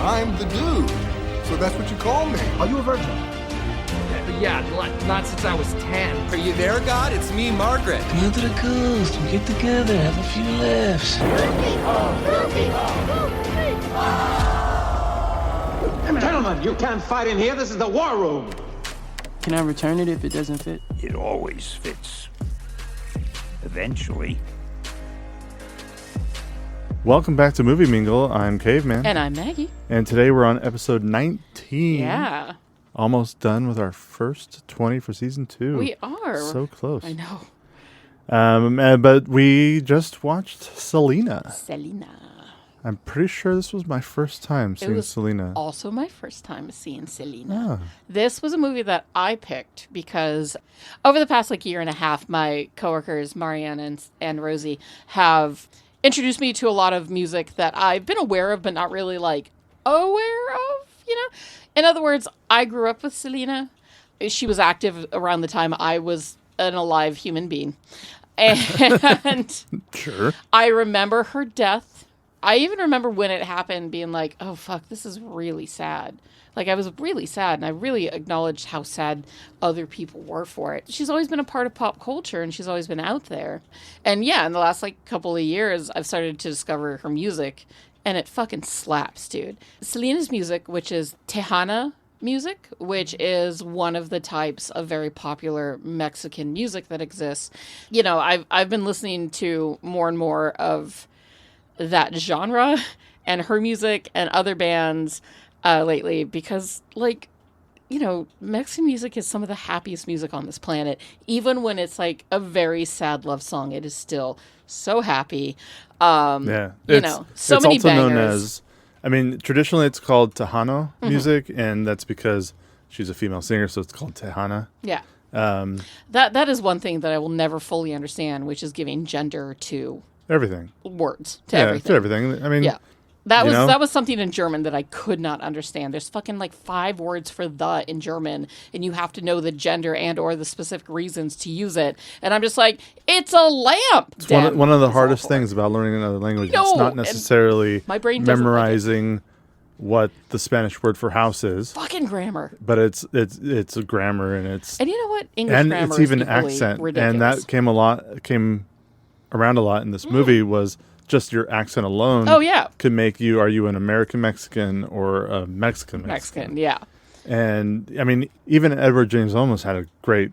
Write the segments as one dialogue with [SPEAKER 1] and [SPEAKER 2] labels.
[SPEAKER 1] I'm the dude. So that's what you call me.
[SPEAKER 2] Are you a virgin?
[SPEAKER 3] Yeah, not since I was 10.
[SPEAKER 4] Are you there, God? It's me, Margaret.
[SPEAKER 5] Come on to the coast. We get together, have a few laughs.
[SPEAKER 2] Gentlemen, you can't fight in here. This is the war room.
[SPEAKER 5] Can I return it if it doesn't fit?
[SPEAKER 6] It always fits. Eventually.
[SPEAKER 7] Welcome back to Movie Mingle. I'm Caveman.
[SPEAKER 8] And I'm Maggie.
[SPEAKER 7] And today we're on episode 19.
[SPEAKER 8] Yeah.
[SPEAKER 7] Almost done with our first 20 for season 2.
[SPEAKER 8] We are.
[SPEAKER 7] So close.
[SPEAKER 8] I know.
[SPEAKER 7] But we just watched Selena.
[SPEAKER 8] Selena.
[SPEAKER 7] I'm pretty sure this was my first time seeing Selena.
[SPEAKER 8] Also my first time seeing Selena.
[SPEAKER 7] Ah.
[SPEAKER 8] This was a movie that I picked because over the past year and a half, my coworkers, Marianne and Rosie, have introduced me to a lot of music that I've been aware of, but not really aware of, In other words, I grew up with Selena. She was active around the time I was an alive human being. And
[SPEAKER 7] Sure.
[SPEAKER 8] I remember her death. I even remember when it happened being like, oh, fuck, this is really sad. I was really sad, and I really acknowledged how sad other people were for it. She's always been a part of pop culture, and she's always been out there. And yeah, in the last couple of years, I've started to discover her music, and it fucking slaps, dude. Selena's music, which is Tejana music, which is one of the types of very popular Mexican music that exists. I've been listening to more and more of that genre and her music and other bands lately because, Mexican music is some of the happiest music on this planet. Even when it's a very sad love song, it is still so happy.
[SPEAKER 7] Yeah.
[SPEAKER 8] So
[SPEAKER 7] it's
[SPEAKER 8] many
[SPEAKER 7] also
[SPEAKER 8] bangers.
[SPEAKER 7] known as, traditionally it's called Tejano music, and that's because she's a female singer, so it's called Tejana.
[SPEAKER 8] Yeah. That is one thing that I will never fully understand, which is giving gender to
[SPEAKER 7] everything.
[SPEAKER 8] Words. To everything.
[SPEAKER 7] To everything.
[SPEAKER 8] Yeah. That was something in German that I could not understand. There's fucking 5 words for the in German, and you have to know the gender and or the specific reasons to use it. And I'm just like, it's a lamp.
[SPEAKER 7] It's one of the hardest things about learning another language.
[SPEAKER 8] No,
[SPEAKER 7] it's not necessarily
[SPEAKER 8] my brain
[SPEAKER 7] memorizing what the Spanish word for house is.
[SPEAKER 8] Fucking grammar.
[SPEAKER 7] But it's a grammar, and it's
[SPEAKER 8] and you know what? English
[SPEAKER 7] and
[SPEAKER 8] grammar
[SPEAKER 7] it's even
[SPEAKER 8] is equally
[SPEAKER 7] accent,
[SPEAKER 8] ridiculous.
[SPEAKER 7] and that came around a lot in this movie was just your accent alone.
[SPEAKER 8] Oh yeah,
[SPEAKER 7] could make you. Are you an American Mexican or a Mexican?
[SPEAKER 8] Mexican, yeah.
[SPEAKER 7] And even Edward James Olmos had a great.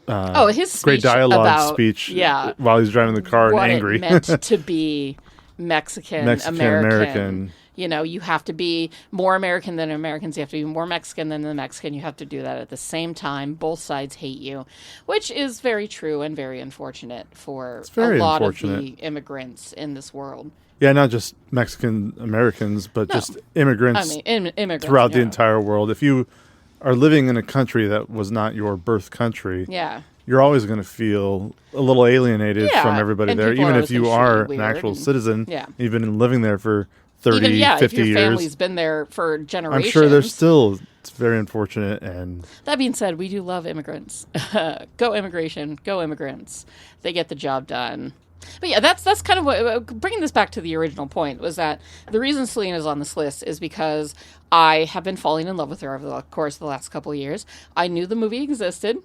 [SPEAKER 8] His speech
[SPEAKER 7] great dialogue
[SPEAKER 8] about,
[SPEAKER 7] speech.
[SPEAKER 8] Yeah,
[SPEAKER 7] while he's driving the car
[SPEAKER 8] what
[SPEAKER 7] and angry.
[SPEAKER 8] It meant to be Mexican American. You have to be more American than Americans. You have to be more Mexican than the Mexican. You have to do that at the same time. Both sides hate you, which is very true and very unfortunate for a lot of the immigrants in this world.
[SPEAKER 7] Yeah, not just Mexican Americans, but just immigrants,
[SPEAKER 8] immigrants
[SPEAKER 7] throughout the entire world. If you are living in a country that was not your birth country, you're always going to feel a little alienated from everybody there, even if you are an actual citizen. You've been living there for 30, 50 years.
[SPEAKER 8] If your family's been there for generations.
[SPEAKER 7] I'm sure it's very unfortunate. And
[SPEAKER 8] that being said, we do love immigrants. Go immigration, go immigrants. They get the job done. But yeah, that's kind of what, bringing this back to the original point, was that the reason Selena's on this list is because I have been falling in love with her over the course of the last couple of years. I knew the movie existed,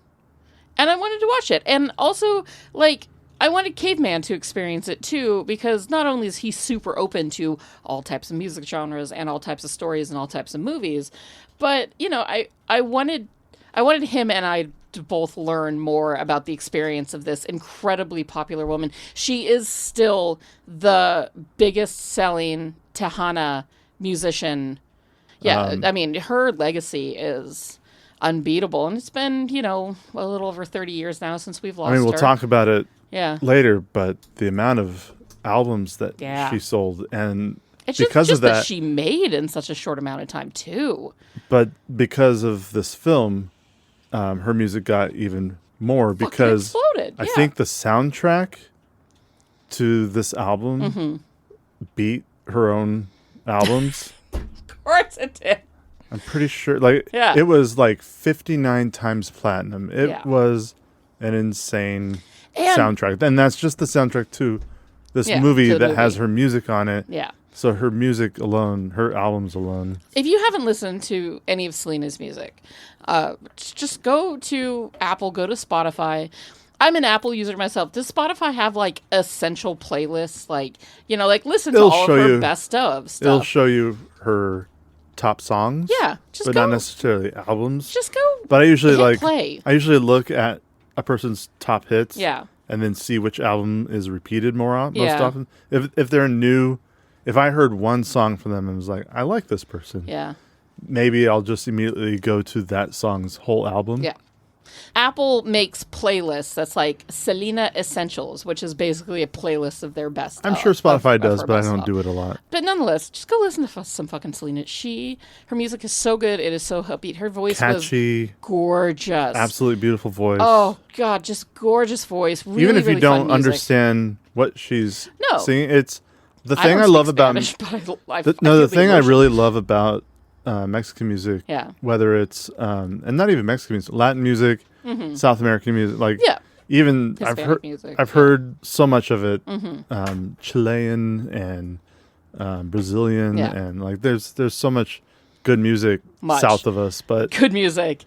[SPEAKER 8] and I wanted to watch it. And also, I wanted Caveman to experience it too, because not only is he super open to all types of music genres and all types of stories and all types of movies, but I wanted him and I to both learn more about the experience of this incredibly popular woman. She is still the biggest selling Tejana musician. Yeah, her legacy is unbeatable, and it's been a little over 30 years now since we've lost her.
[SPEAKER 7] We'll talk about it later, but the amount of albums that she sold, and
[SPEAKER 8] it's
[SPEAKER 7] because
[SPEAKER 8] just
[SPEAKER 7] of that
[SPEAKER 8] she made in such a short amount of time too.
[SPEAKER 7] But because of this film, her music got even more because
[SPEAKER 8] exploded.
[SPEAKER 7] I think the soundtrack to this album beat her own albums.
[SPEAKER 8] Of course it did.
[SPEAKER 7] I'm pretty sure. It was 59 times platinum. It was an insane soundtrack, and that's just the soundtrack to this movie that has her music on it.
[SPEAKER 8] Yeah.
[SPEAKER 7] So her music alone, her albums alone.
[SPEAKER 8] If you haven't listened to any of Selena's music, just go to Apple, go to Spotify. I'm an Apple user myself. Does Spotify have like essential playlists? Like, like listen to all of her best of stuff.
[SPEAKER 7] It'll show you her top songs.
[SPEAKER 8] Yeah.
[SPEAKER 7] But not necessarily albums.
[SPEAKER 8] Just go.
[SPEAKER 7] But I usually
[SPEAKER 8] play.
[SPEAKER 7] I usually look at a person's top hits.
[SPEAKER 8] Yeah.
[SPEAKER 7] And then see which album is repeated most often. If they're new, if I heard one song from them and was like, I like this person.
[SPEAKER 8] Yeah.
[SPEAKER 7] Maybe I'll just immediately go to that song's whole album.
[SPEAKER 8] Yeah. Apple makes playlists that's like Selena Essentials, which is basically a playlist of their best.
[SPEAKER 7] I'm sure Spotify does, but I don't do it a lot.
[SPEAKER 8] But nonetheless, just go listen to some fucking Selena. Her music is so good. It is so upbeat. Her voice
[SPEAKER 7] catchy,
[SPEAKER 8] was gorgeous.
[SPEAKER 7] Absolutely beautiful voice.
[SPEAKER 8] Oh, God, just gorgeous voice. Really,
[SPEAKER 7] even if you
[SPEAKER 8] really
[SPEAKER 7] don't understand what she's singing, it's the thing
[SPEAKER 8] I
[SPEAKER 7] love
[SPEAKER 8] Spanish,
[SPEAKER 7] about...
[SPEAKER 8] I
[SPEAKER 7] the thing I really love about Mexican music, whether it's and not even Mexican music, Latin music, South American music, even
[SPEAKER 8] Hispanic
[SPEAKER 7] I've heard so much of it, Chilean and Brazilian, and like there's so much good music south of us, but
[SPEAKER 8] good music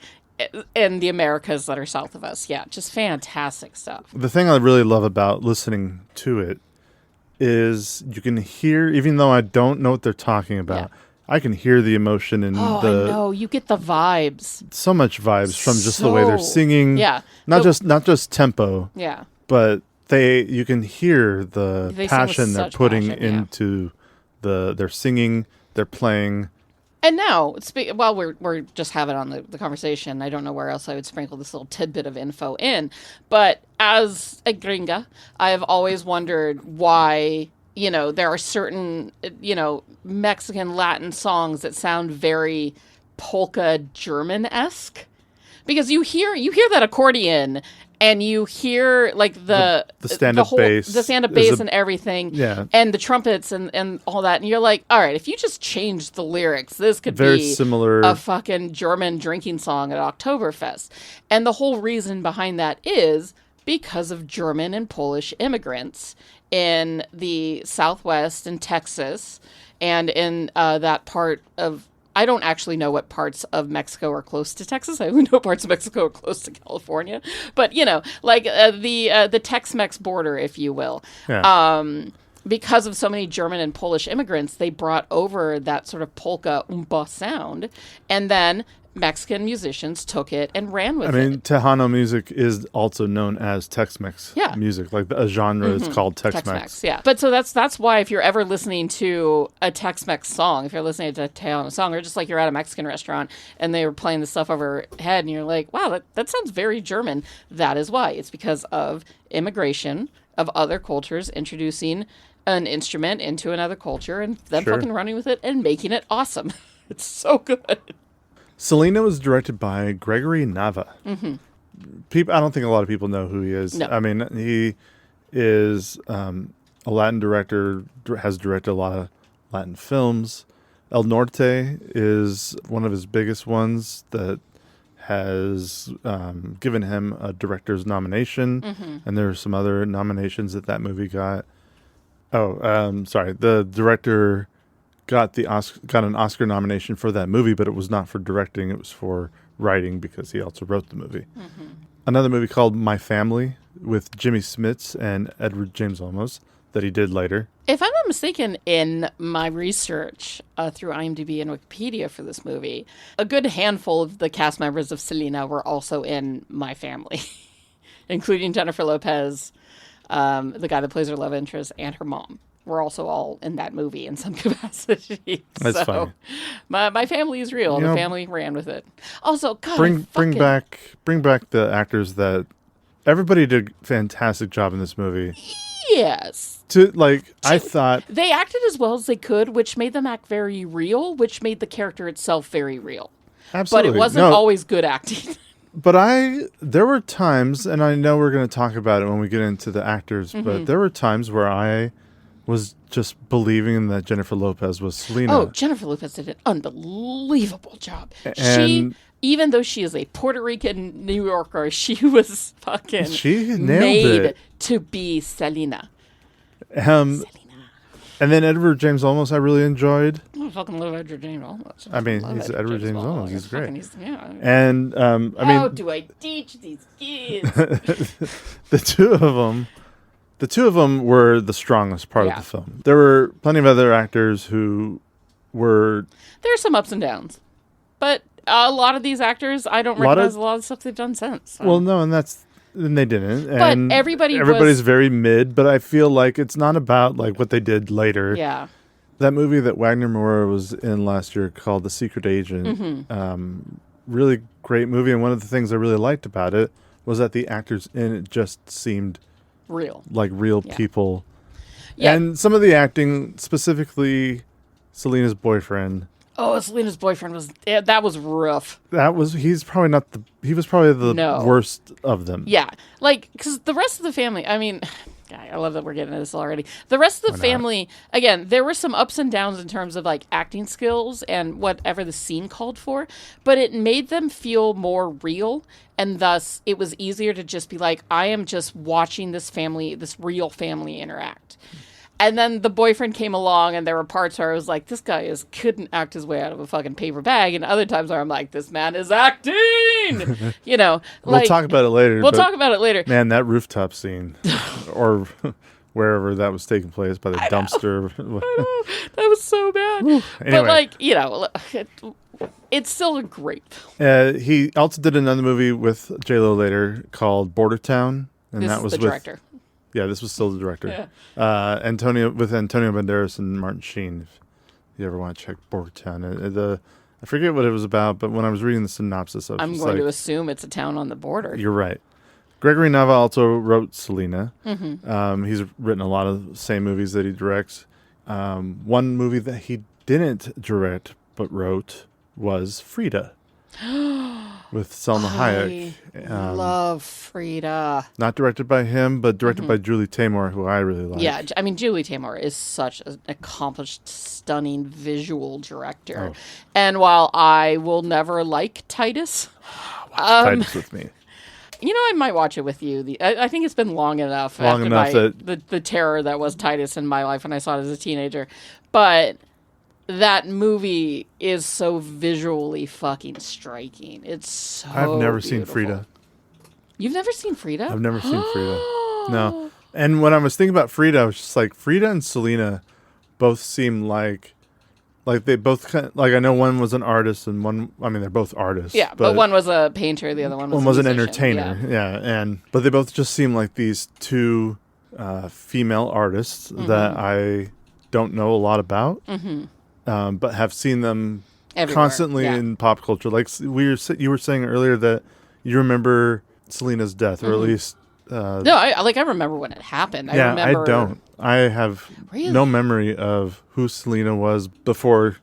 [SPEAKER 8] in the Americas that are south of us, just fantastic stuff.
[SPEAKER 7] The thing I really love about listening to it is you can hear, even though I don't know what they're talking about. I can hear the emotion and
[SPEAKER 8] I know. You get the vibes.
[SPEAKER 7] So much vibes from just the way they're singing.
[SPEAKER 8] Yeah.
[SPEAKER 7] Not just tempo.
[SPEAKER 8] Yeah.
[SPEAKER 7] But you can hear the passion they're putting into their singing, their playing.
[SPEAKER 8] And now, while we're just having on the conversation, I don't know where else I would sprinkle this little tidbit of info in, but as a gringa, I have always wondered why... there are certain, Mexican Latin songs that sound very polka German-esque. Because you hear that accordion and you hear like the
[SPEAKER 7] stand-up bass.
[SPEAKER 8] The stand-up bass and everything.
[SPEAKER 7] Yeah.
[SPEAKER 8] And the trumpets and all that. And you're like, all right, if you just change the lyrics, this could
[SPEAKER 7] very
[SPEAKER 8] be
[SPEAKER 7] similar.
[SPEAKER 8] A fucking German drinking song at Oktoberfest. And the whole reason behind that is because of German and Polish immigrants in the Southwest and Texas and in that part of... I don't actually know what parts of Mexico are close to Texas. I only know parts of Mexico are close to California. But, the Tex-Mex border, if you will.
[SPEAKER 7] Yeah.
[SPEAKER 8] Because of so many German and Polish immigrants, they brought over that sort of polka oompa sound. And then Mexican musicians took it and ran with it. I mean,
[SPEAKER 7] Tejano music is also known as Tex-Mex music. Like a genre is called Tex-Mex.
[SPEAKER 8] Yeah. But so that's why if you're ever listening to a Tex-Mex song, if you're listening to a Tejano song, or just like you're at a Mexican restaurant and they were playing the stuff overhead and you're like, wow, that sounds very German. That is why. It's because of immigration of other cultures introducing an instrument into another culture and then fucking running with it and making it awesome. It's so good.
[SPEAKER 7] Selena was directed by Gregory Nava. I don't think a lot of people know who he is.
[SPEAKER 8] No.
[SPEAKER 7] I mean, he is a Latin director, has directed a lot of Latin films. El Norte is one of his biggest ones that has given him a director's nomination. And there are some other nominations that movie got. The director got an Oscar nomination for that movie, but it was not for directing. It was for writing because he also wrote the movie. Another movie called My Family with Jimmy Smits and Edward James Olmos that he did later.
[SPEAKER 8] If I'm not mistaken, in my research through IMDb and Wikipedia for this movie, a good handful of the cast members of Selena were also in My Family, including Jennifer Lopez, the guy that plays her love interest, and her mom. We're also all in that movie in some capacity.
[SPEAKER 7] That's funny.
[SPEAKER 8] My family is real. The family ran with it. Also, God,
[SPEAKER 7] bring back the actors that everybody did a fantastic job in this movie.
[SPEAKER 8] Yes.
[SPEAKER 7] I thought
[SPEAKER 8] they acted as well as they could, which made them act very real, which made the character itself very real.
[SPEAKER 7] Absolutely.
[SPEAKER 8] But it wasn't always good acting.
[SPEAKER 7] But there were times, and I know we're going to talk about it when we get into the actors, but there were times where I was just believing that Jennifer Lopez was Selena.
[SPEAKER 8] Oh, Jennifer Lopez did an unbelievable job.
[SPEAKER 7] And
[SPEAKER 8] even though she is a Puerto Rican New Yorker, she was fucking
[SPEAKER 7] nailed
[SPEAKER 8] made
[SPEAKER 7] it
[SPEAKER 8] to be Selena.
[SPEAKER 7] Selena. And then Edward James Olmos I really enjoyed.
[SPEAKER 8] I fucking love Edward James Olmos.
[SPEAKER 7] I mean, he's Edward James Olmos. He's great.
[SPEAKER 8] And how do I teach these kids?
[SPEAKER 7] The two of them were the strongest part of the film. There were plenty of other actors who were...
[SPEAKER 8] There's some ups and downs. But a lot of these actors, I don't recognize a lot of stuff they've done since. So.
[SPEAKER 7] Well, no, and they didn't. And
[SPEAKER 8] but
[SPEAKER 7] everybody's very mid, but I feel like it's not about like what they did later.
[SPEAKER 8] Yeah.
[SPEAKER 7] That movie that Wagner Moura was in last year called The Secret Agent, really great movie. And one of the things I really liked about it was that the actors in it just seemed
[SPEAKER 8] real,
[SPEAKER 7] like real people. Yeah. And some of the acting, specifically Selena's boyfriend.
[SPEAKER 8] Oh, Selena's boyfriend that was rough.
[SPEAKER 7] He was probably the worst of them.
[SPEAKER 8] Yeah. Like, because the rest of the family, I mean, I love that we're getting into this already. The rest of the family, again, there were some ups and downs in terms of like acting skills and whatever the scene called for, but it made them feel more real. And thus it was easier to just be like, I am just watching this real family interact. And then the boyfriend came along, and there were parts where I was like, this guy couldn't act his way out of a fucking paper bag. And other times where I'm like, this man is acting!
[SPEAKER 7] We'll talk about it later.
[SPEAKER 8] Talk about it later.
[SPEAKER 7] Man, that rooftop scene, or wherever that was taking place by the dumpster.
[SPEAKER 8] That was so bad. Anyway. But it's still a great film.
[SPEAKER 7] He also did another movie with J-Lo later called Border Town. And
[SPEAKER 8] this
[SPEAKER 7] that
[SPEAKER 8] is
[SPEAKER 7] was
[SPEAKER 8] the director.
[SPEAKER 7] Yeah, this was still the director.
[SPEAKER 8] Yeah.
[SPEAKER 7] Antonio Banderas and Martin Sheen. If you ever want to check Border Town, I forget what it was about, but when I was reading the synopsis,
[SPEAKER 8] I'm going to assume it's a town on the border.
[SPEAKER 7] You're right. Gregory Nava also wrote Selena. Mm-hmm. He's written a lot of the same movies that he directs. One movie that he didn't direct but wrote was Frida. With Selma Hayek.
[SPEAKER 8] I love Frida.
[SPEAKER 7] Not directed by him, but directed by Julie Taymor, who I really like.
[SPEAKER 8] Yeah, I mean, Julie Taymor is such an accomplished, stunning visual director. Oh. And while I will never like Titus...
[SPEAKER 7] Watch Titus with me.
[SPEAKER 8] I might watch it with you. I think it's been long enough that the terror that was Titus in my life when I saw it as a teenager. But... that movie is so visually fucking striking. It's so
[SPEAKER 7] I've never
[SPEAKER 8] beautiful.
[SPEAKER 7] seen Frida.
[SPEAKER 8] You've never seen Frida?
[SPEAKER 7] I've never seen Frida. No. And when I was thinking about Frida, I was just like, Frida and Selena both seem like they both kind of, like, I know one was an artist and one, I mean, they're both artists.
[SPEAKER 8] Yeah, but one was a painter, the other one was
[SPEAKER 7] an entertainer. Yeah. But they both just seem like these two female artists that I don't know a lot about. Mm-hmm. But have seen them everywhere. Constantly in pop culture. Like you were saying earlier that you remember Selena's death, or at least...
[SPEAKER 8] no, I remember when it happened.
[SPEAKER 7] I don't. I have no memory of who Selena was before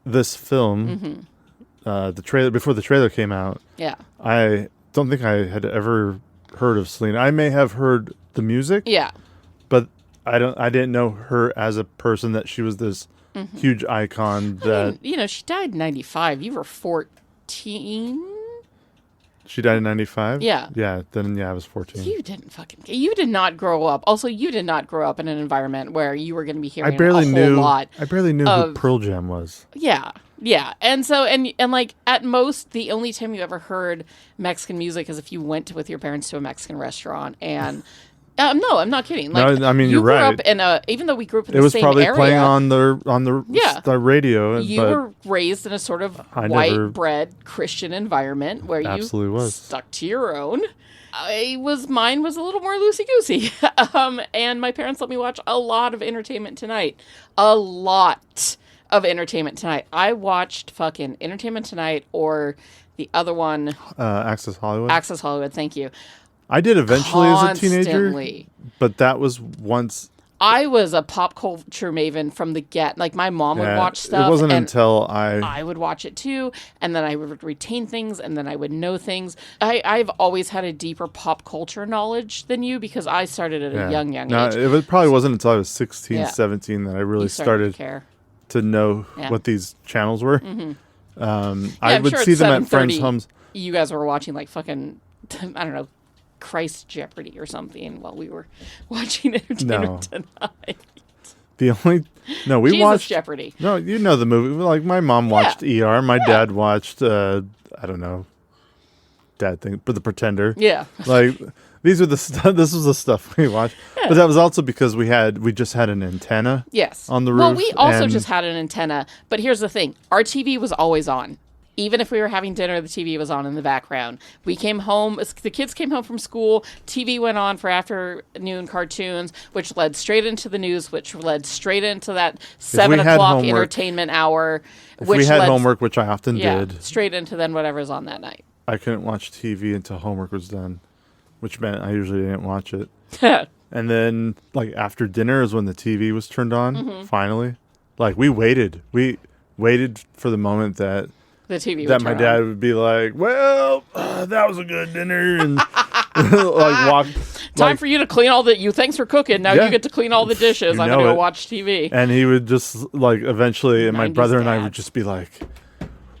[SPEAKER 7] this film. Mm-hmm. Before the trailer came out. Yeah. I don't think I had ever heard of Selena. I may have heard the music. Yeah. But I didn't know her as a person, that she was this... Mm-hmm. huge icon that...
[SPEAKER 8] she died in 95. You were 14?
[SPEAKER 7] She died in 95?
[SPEAKER 8] Yeah.
[SPEAKER 7] Yeah, then I was 14.
[SPEAKER 8] You did not grow up. Also, you did not grow up in an environment where you were going to be hearing
[SPEAKER 7] I barely knew
[SPEAKER 8] of,
[SPEAKER 7] who Pearl Jam was.
[SPEAKER 8] Yeah. Yeah. And so, and like, at most, the only time you ever heard Mexican music is if you went with your parents to a Mexican restaurant and... no, I'm not kidding. Like,
[SPEAKER 7] no, I mean, you're right.
[SPEAKER 8] Even though we grew up in the same area,
[SPEAKER 7] it was probably playing on the radio.
[SPEAKER 8] You were raised in a sort of white bread Christian environment where you stuck to your own. Mine was a little more loosey goosey, and my parents let me watch a lot of Entertainment Tonight. A lot of Entertainment Tonight. I watched fucking Entertainment Tonight, or the other one,
[SPEAKER 7] Access Hollywood.
[SPEAKER 8] Access Hollywood. Thank you.
[SPEAKER 7] I did eventually as a teenager, but that was once...
[SPEAKER 8] I was a pop culture maven from the get. Like, my mom would watch stuff.
[SPEAKER 7] It wasn't until
[SPEAKER 8] I would watch it too, and then I would retain things, and then I would know things. I've always had a deeper pop culture knowledge than you, because I started at a young age.
[SPEAKER 7] It probably wasn't until I was 16, 17 that I really started to know what these channels were. Mm-hmm. I would see them at friends' homes.
[SPEAKER 8] You guys were watching, like, fucking, I don't know, Christ Jeopardy or something while we were watching Entertainment Tonight.
[SPEAKER 7] We
[SPEAKER 8] Jesus
[SPEAKER 7] watched
[SPEAKER 8] Jeopardy.
[SPEAKER 7] No, you know the movie. Like my mom watched ER. My dad watched I don't know, dad thing, but The Pretender.
[SPEAKER 8] Yeah.
[SPEAKER 7] Like these are the stuff. This was the stuff we watched. Yeah. But that was also because we just had an antenna.
[SPEAKER 8] Yes.
[SPEAKER 7] On the roof.
[SPEAKER 8] Well, we also just had an antenna. But here's the thing: our TV was always on. Even if we were having dinner, the TV was on in the background. We came home, the kids came home from school, TV went on for afternoon cartoons, which led straight into the news, which led straight into that 7 o'clock entertainment hour.
[SPEAKER 7] If we had homework, which I often did.
[SPEAKER 8] Straight into then whatever's on that night.
[SPEAKER 7] I couldn't watch TV until homework was done, which meant I usually didn't watch it. And then, like, after dinner is when the TV was turned on, finally. Like, we waited. We waited for the moment that...
[SPEAKER 8] The TV
[SPEAKER 7] that my dad would be like, well, that was a good dinner, and like walk.
[SPEAKER 8] Time for you to clean all the. Thanks for cooking. Now you get to clean all the dishes. I'm gonna go watch TV.
[SPEAKER 7] And he would just like eventually, and my brother and I would just be like,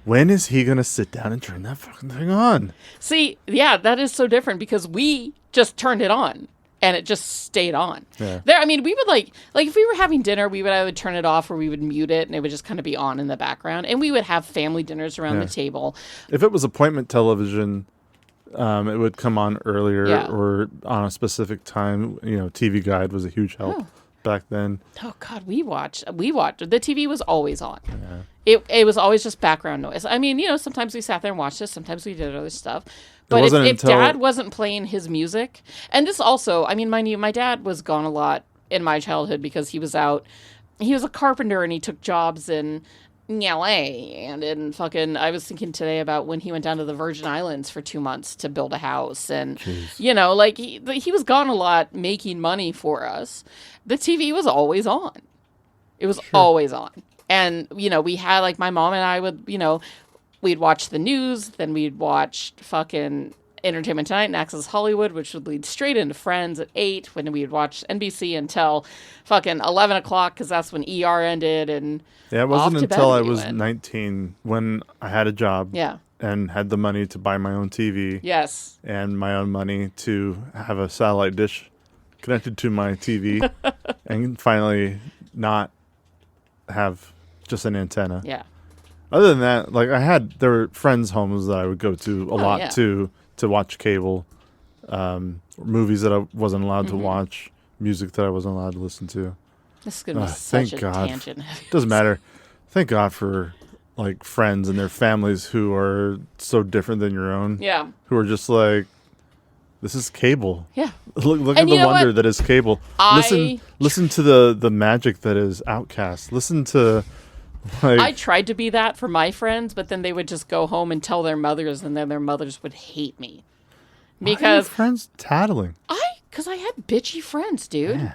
[SPEAKER 7] when is he gonna sit down and turn that fucking thing on?
[SPEAKER 8] See, yeah, that is so different because we just turned it on. And it just stayed on. Yeah. We would like if we were having dinner, we would either turn it off or we would mute it, and it would just kind of be on in the background. And we would have family dinners around the table.
[SPEAKER 7] If it was appointment television, it would come on earlier or on a specific time. You know, TV Guide was a huge help back then.
[SPEAKER 8] Oh God, we watched. The TV was always on. Yeah. It was always just background noise. I mean, sometimes we sat there and watched this. Sometimes we did other stuff. But if Dad wasn't playing his music, and this also, I mean, mind you, my dad was gone a lot in my childhood because he was out. He was a carpenter and he took jobs in LA and in fucking. I was thinking today about when he went down to the Virgin Islands for 2 months to build a house, and like he was gone a lot making money for us. The TV was always on. It was always on, and we had like my mom and I would we'd watch the news, then we'd watch fucking Entertainment Tonight and Access Hollywood, which would lead straight into Friends at 8, when we'd watch NBC until fucking 11 o'clock, because that's when ER ended. And
[SPEAKER 7] it wasn't until I was 19 when I had a job and had the money to buy my own TV.
[SPEAKER 8] Yes.
[SPEAKER 7] And my own money to have a satellite dish connected to my TV and finally not have just an antenna.
[SPEAKER 8] Yeah.
[SPEAKER 7] Other than that, like there were friends' homes that I would go to a lot to watch cable, movies that I wasn't allowed to watch, music that I wasn't allowed to listen to.
[SPEAKER 8] This is going to be such a tangent.
[SPEAKER 7] Doesn't matter. Thank God for like friends and their families who are so different than your own.
[SPEAKER 8] Yeah.
[SPEAKER 7] Who are just like, this is cable.
[SPEAKER 8] Yeah.
[SPEAKER 7] Look at the wonder that is cable. Listen to the magic that is Outcast. Listen to... I
[SPEAKER 8] tried to be that for my friends, but then they would just go home and tell their mothers, and then their mothers would hate me. Because
[SPEAKER 7] why are your friends tattling?
[SPEAKER 8] Because I had bitchy friends, dude. Man.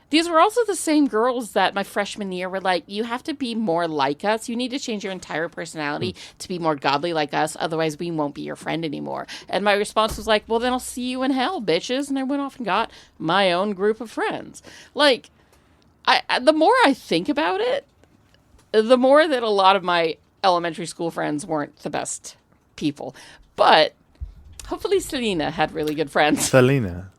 [SPEAKER 8] These were also the same girls that my freshman year were like, you have to be more like us. You need to change your entire personality to be more godly like us. Otherwise, we won't be your friend anymore. And my response was like, well, then I'll see you in hell, bitches. And I went off and got my own group of friends. Like, the more I think about it, the more that a lot of my elementary school friends weren't the best people. But hopefully Selena had really good friends.
[SPEAKER 7] Selena.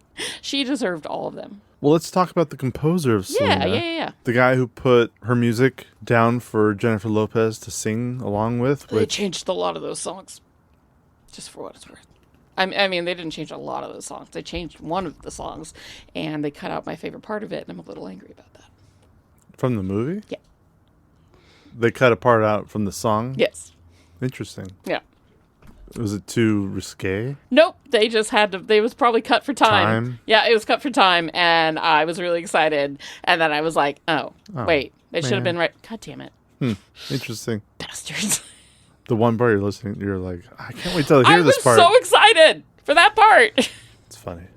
[SPEAKER 8] She deserved all of them.
[SPEAKER 7] Well, let's talk about the composer of Selena.
[SPEAKER 8] Yeah.
[SPEAKER 7] The guy who put her music down for Jennifer Lopez to sing along with.
[SPEAKER 8] They changed a lot of those songs, just for what it's worth. I mean, they didn't change a lot of those songs. They changed one of the songs, and they cut out my favorite part of it, and I'm a little angry about that.
[SPEAKER 7] From the movie?
[SPEAKER 8] Yeah.
[SPEAKER 7] They cut a part out from the song?
[SPEAKER 8] Yes.
[SPEAKER 7] Interesting.
[SPEAKER 8] Yeah.
[SPEAKER 7] Was it too risque?
[SPEAKER 8] Nope. They just had to, they was probably cut for time. Yeah, it was cut for time, and I was really excited. And then I was like, oh wait, it should have been right. God damn it.
[SPEAKER 7] Interesting.
[SPEAKER 8] Bastards.
[SPEAKER 7] The one part you're listening, you're like, I can't wait till I hear this part.
[SPEAKER 8] I was so excited for that part.
[SPEAKER 7] It's funny.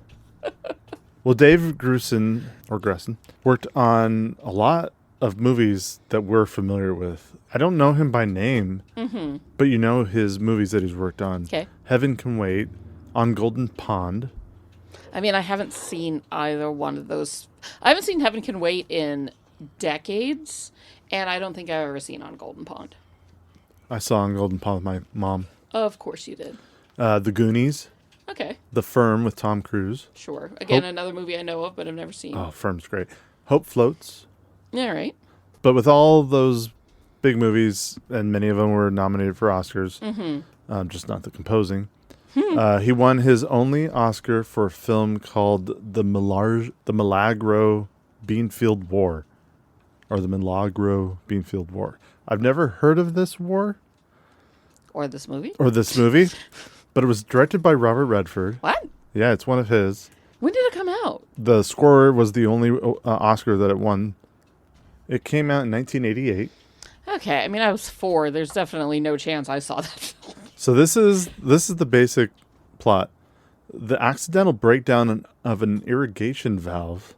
[SPEAKER 7] Well, Dave Grusin worked on a lot of movies that we're familiar with. I don't know him by name, but you know his movies that he's worked on.
[SPEAKER 8] Okay.
[SPEAKER 7] Heaven Can Wait, On Golden Pond.
[SPEAKER 8] I mean, I haven't seen either one of those. I haven't seen Heaven Can Wait in decades, and I don't think I've ever seen On Golden Pond.
[SPEAKER 7] I saw On Golden Pond with my mom.
[SPEAKER 8] Of course you did.
[SPEAKER 7] The Goonies.
[SPEAKER 8] Okay.
[SPEAKER 7] The Firm with Tom Cruise.
[SPEAKER 8] Sure. Again, another movie I know of, but I've never seen.
[SPEAKER 7] Oh, Firm's great. Hope Floats.
[SPEAKER 8] Yeah, right.
[SPEAKER 7] But with all those big movies, and many of them were nominated for Oscars, just not the composing. He won his only Oscar for a film called The Milagro Beanfield War, or The Milagro Beanfield War. I've never heard of this war.
[SPEAKER 8] Or this movie.
[SPEAKER 7] But it was directed by Robert Redford.
[SPEAKER 8] What?
[SPEAKER 7] Yeah, it's one of his.
[SPEAKER 8] When did it come out?
[SPEAKER 7] The score was the only Oscar that it won. It came out in 1988.
[SPEAKER 8] Okay, I mean, I was 4. There's definitely no chance I saw that film.
[SPEAKER 7] So this is the basic plot. The accidental breakdown of an irrigation valve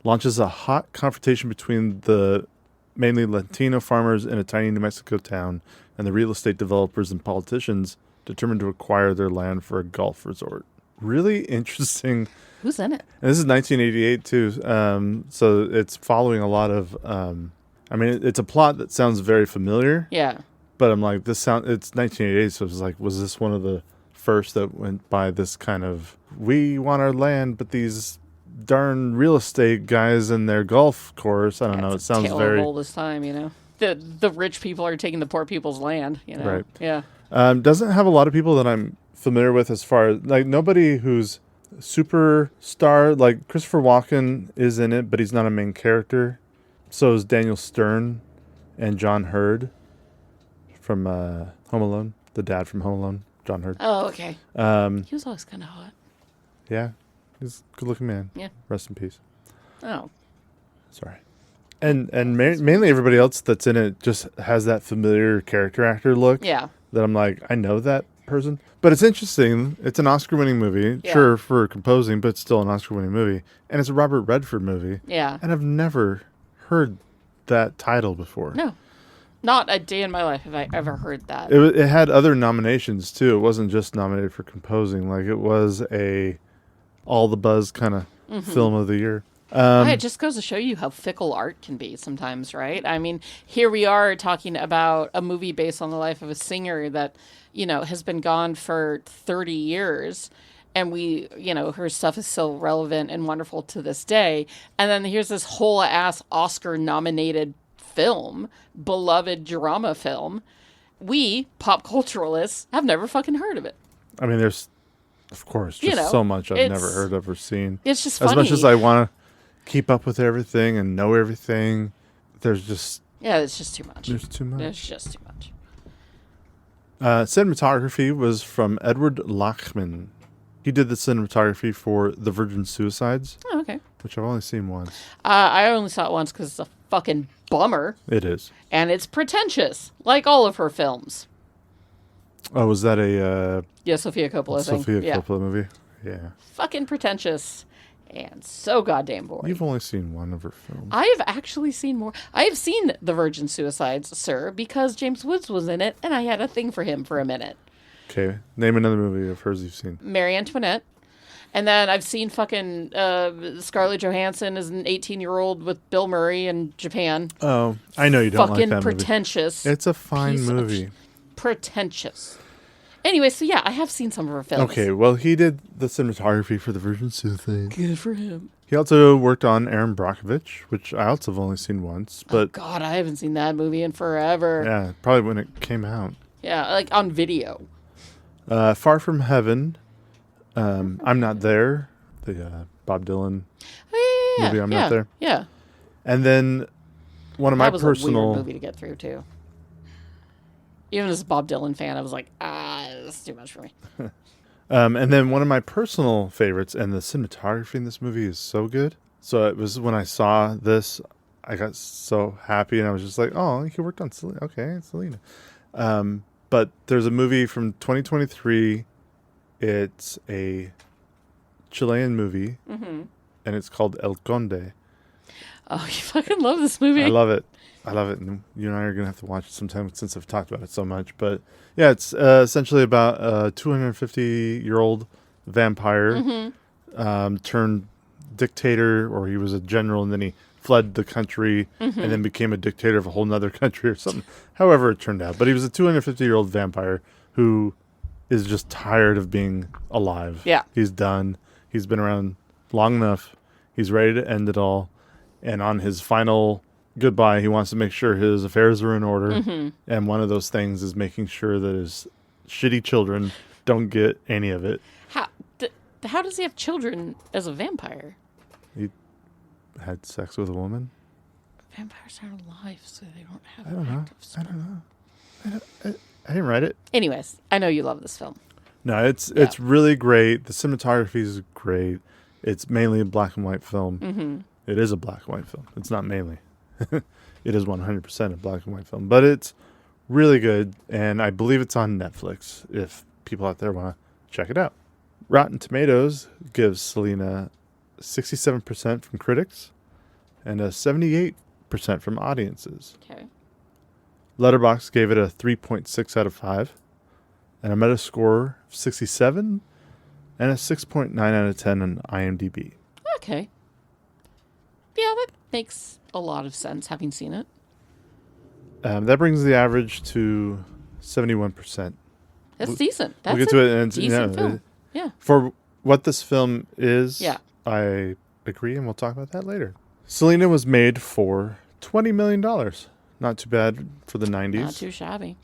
[SPEAKER 7] launches a hot confrontation between the mainly Latino farmers in a tiny New Mexico town and the real estate developers and politicians determined to acquire their land for a golf resort. Really interesting.
[SPEAKER 8] Who's in it?
[SPEAKER 7] And this is 1988 too, so it's following a lot of. It's a plot that sounds very familiar.
[SPEAKER 8] Yeah.
[SPEAKER 7] But I'm like, it's 1988, so it's like, was this one of the first that went by this kind of, we want our land, but these darn real estate guys in their golf course, I don't know, it sounds very...
[SPEAKER 8] all this time, you know? The rich people are taking the poor people's land, you know?
[SPEAKER 7] Right.
[SPEAKER 8] Yeah.
[SPEAKER 7] Doesn't have a lot of people that I'm familiar with as far as, like, nobody who's superstar, like, Christopher Walken is in it, but he's not a main character. So is Daniel Stern and John Hurd from Home Alone, the dad from Home Alone, John Hurd.
[SPEAKER 8] Oh, okay. He was always kind of hot.
[SPEAKER 7] Yeah, he's a good-looking man.
[SPEAKER 8] Yeah.
[SPEAKER 7] Rest in peace.
[SPEAKER 8] Oh.
[SPEAKER 7] Sorry. And mainly everybody else that's in it just has that familiar character actor look.
[SPEAKER 8] Yeah.
[SPEAKER 7] That I'm like, I know that person. But it's interesting. It's an Oscar-winning movie. Yeah. Sure, for composing, but it's still an Oscar-winning movie. And it's a Robert Redford movie.
[SPEAKER 8] Yeah.
[SPEAKER 7] And I've never heard that title before.
[SPEAKER 8] No. Not a day in my life have I ever heard that.
[SPEAKER 7] It had other nominations, too. It wasn't just nominated for composing. Like, it was a all the buzz kind of film of the year.
[SPEAKER 8] It just goes to show you how fickle art can be sometimes, right? I mean, here we are talking about a movie based on the life of a singer that, you know, has been gone for 30 years. And we, you know, her stuff is still relevant and wonderful to this day. And then here's this whole ass Oscar-nominated film, beloved drama film. We, pop culturalists, have never fucking heard of it.
[SPEAKER 7] I mean, there's, of course, just so much I've never heard of or seen.
[SPEAKER 8] It's just funny.
[SPEAKER 7] As much as I want to keep up with everything and know everything, there's just...
[SPEAKER 8] Yeah, it's just too much.
[SPEAKER 7] There's too much.
[SPEAKER 8] There's just too much.
[SPEAKER 7] Cinematography was from Edward Lachman. He did the cinematography for The Virgin Suicides.
[SPEAKER 8] Oh, okay.
[SPEAKER 7] Which I've only seen once. I
[SPEAKER 8] only saw it once because it's a fucking bummer.
[SPEAKER 7] It is.
[SPEAKER 8] And it's pretentious, like all of her films.
[SPEAKER 7] Oh, was that a...
[SPEAKER 8] Sofia Coppola thing.
[SPEAKER 7] Coppola movie? Yeah.
[SPEAKER 8] Fucking pretentious and so goddamn boring.
[SPEAKER 7] You've only seen one of her films.
[SPEAKER 8] I have actually seen more. I have seen The Virgin Suicides, sir, because James Woods was in it, and I had a thing for him for a minute.
[SPEAKER 7] Okay. Name another movie of hers you've seen.
[SPEAKER 8] Marie Antoinette. And then I've seen fucking Scarlett Johansson as an 18-year-old with Bill Murray in Japan.
[SPEAKER 7] Oh, I know you don't like that movie.
[SPEAKER 8] Fucking pretentious.
[SPEAKER 7] It's a fine movie.
[SPEAKER 8] Pretentious. Anyway, so yeah, I have seen some of her films.
[SPEAKER 7] Okay, well, he did the cinematography for The Virgin Suicides.
[SPEAKER 8] Good for him.
[SPEAKER 7] He also worked on Aaron Brockovich, which I also have only seen once. But
[SPEAKER 8] oh, God, I haven't seen that movie in forever.
[SPEAKER 7] Yeah, probably when it came out.
[SPEAKER 8] Yeah, like on video.
[SPEAKER 7] Far From Heaven, I'm Not There, the Bob Dylan movie I'm Not There.
[SPEAKER 8] Yeah.
[SPEAKER 7] And then one of my personal...
[SPEAKER 8] That was a weird movie to get through, too. Even as a Bob Dylan fan, I was like, this is too much for me.
[SPEAKER 7] And then one of my personal favorites, and the cinematography in this movie is so good. So it was when I saw this, I got so happy, and I was just like, oh, he worked on Selena. Okay, Selena. But there's a movie from 2023. It's a Chilean movie, and it's called El Conde.
[SPEAKER 8] Oh, you fucking love this movie.
[SPEAKER 7] I love it. And you and I are going to have to watch it sometime since I've talked about it so much. But yeah, it's essentially about a 250-year-old vampire turned dictator, or he was a general, and then he fled the country and then became a dictator of a whole nother country or something. However it turned out. But he was a 250-year-old vampire who is just tired of being alive.
[SPEAKER 8] Yeah.
[SPEAKER 7] He's done. He's been around long enough. He's ready to end it all. And on his final goodbye. He wants to make sure his affairs are in order. And one of those things is making sure that his shitty children don't get any of it.
[SPEAKER 8] How does he have children as a vampire?
[SPEAKER 7] He had sex with a woman.
[SPEAKER 8] Vampires aren't alive, so they don't have active
[SPEAKER 7] sperm. I don't know. I didn't write it.
[SPEAKER 8] Anyways, I know you love this film.
[SPEAKER 7] No, it's really great. The cinematography is great. It's mainly a black and white film. It is a black and white film. It's not mainly. It is 100% a black and white film. But it's really good, and I believe it's on Netflix if people out there want to check it out. Rotten Tomatoes gives Selena 67% from critics and a 78% from audiences.
[SPEAKER 8] Okay.
[SPEAKER 7] Letterboxd gave it a 3.6 out of 5 and a Metascore of 67 and a 6.9 out of 10 on IMDb.
[SPEAKER 8] Okay. Yeah, that makes a lot of sense, having seen it.
[SPEAKER 7] That brings the average to 71%.
[SPEAKER 8] That's decent. That's
[SPEAKER 7] we'll get to it. And
[SPEAKER 8] decent film. Yeah.
[SPEAKER 7] For what this film is,
[SPEAKER 8] yeah.
[SPEAKER 7] I agree, and we'll talk about that later. Selena was made for $20 million. Not too bad for the 90s.
[SPEAKER 8] Not too shabby.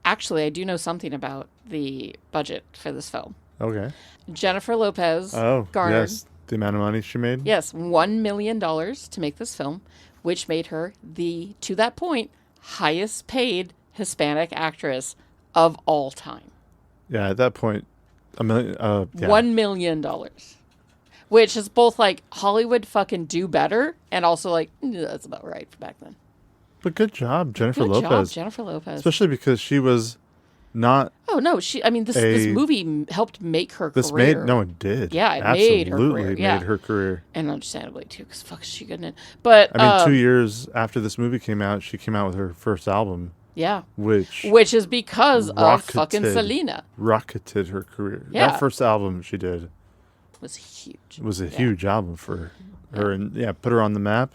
[SPEAKER 8] Actually, I do know something about the budget for this film.
[SPEAKER 7] Okay.
[SPEAKER 8] Jennifer Lopez garnered...
[SPEAKER 7] Yes, the amount of money she made.
[SPEAKER 8] Yes, $1 million to make this film, which made her the, to that point, highest paid Hispanic actress of all time.
[SPEAKER 7] Yeah, at that point,
[SPEAKER 8] $1 million. Which is both like Hollywood fucking do better and also like, that's about right for back then.
[SPEAKER 7] But good job, Jennifer Lopez.
[SPEAKER 8] Good job, Jennifer Lopez.
[SPEAKER 7] Especially because she was not...
[SPEAKER 8] Oh, no. This movie helped make her career.
[SPEAKER 7] It did.
[SPEAKER 8] Yeah, it made her career.
[SPEAKER 7] Absolutely made her career.
[SPEAKER 8] And understandably, too, because fuck is she good in it. But,
[SPEAKER 7] 2 years after this movie came out, she came out with her first album.
[SPEAKER 8] Yeah.
[SPEAKER 7] Which
[SPEAKER 8] is because of fucking Selena.
[SPEAKER 7] Rocketed her career.
[SPEAKER 8] Yeah.
[SPEAKER 7] That first album she did
[SPEAKER 8] was huge.
[SPEAKER 7] It was a huge album for her and put her on the map.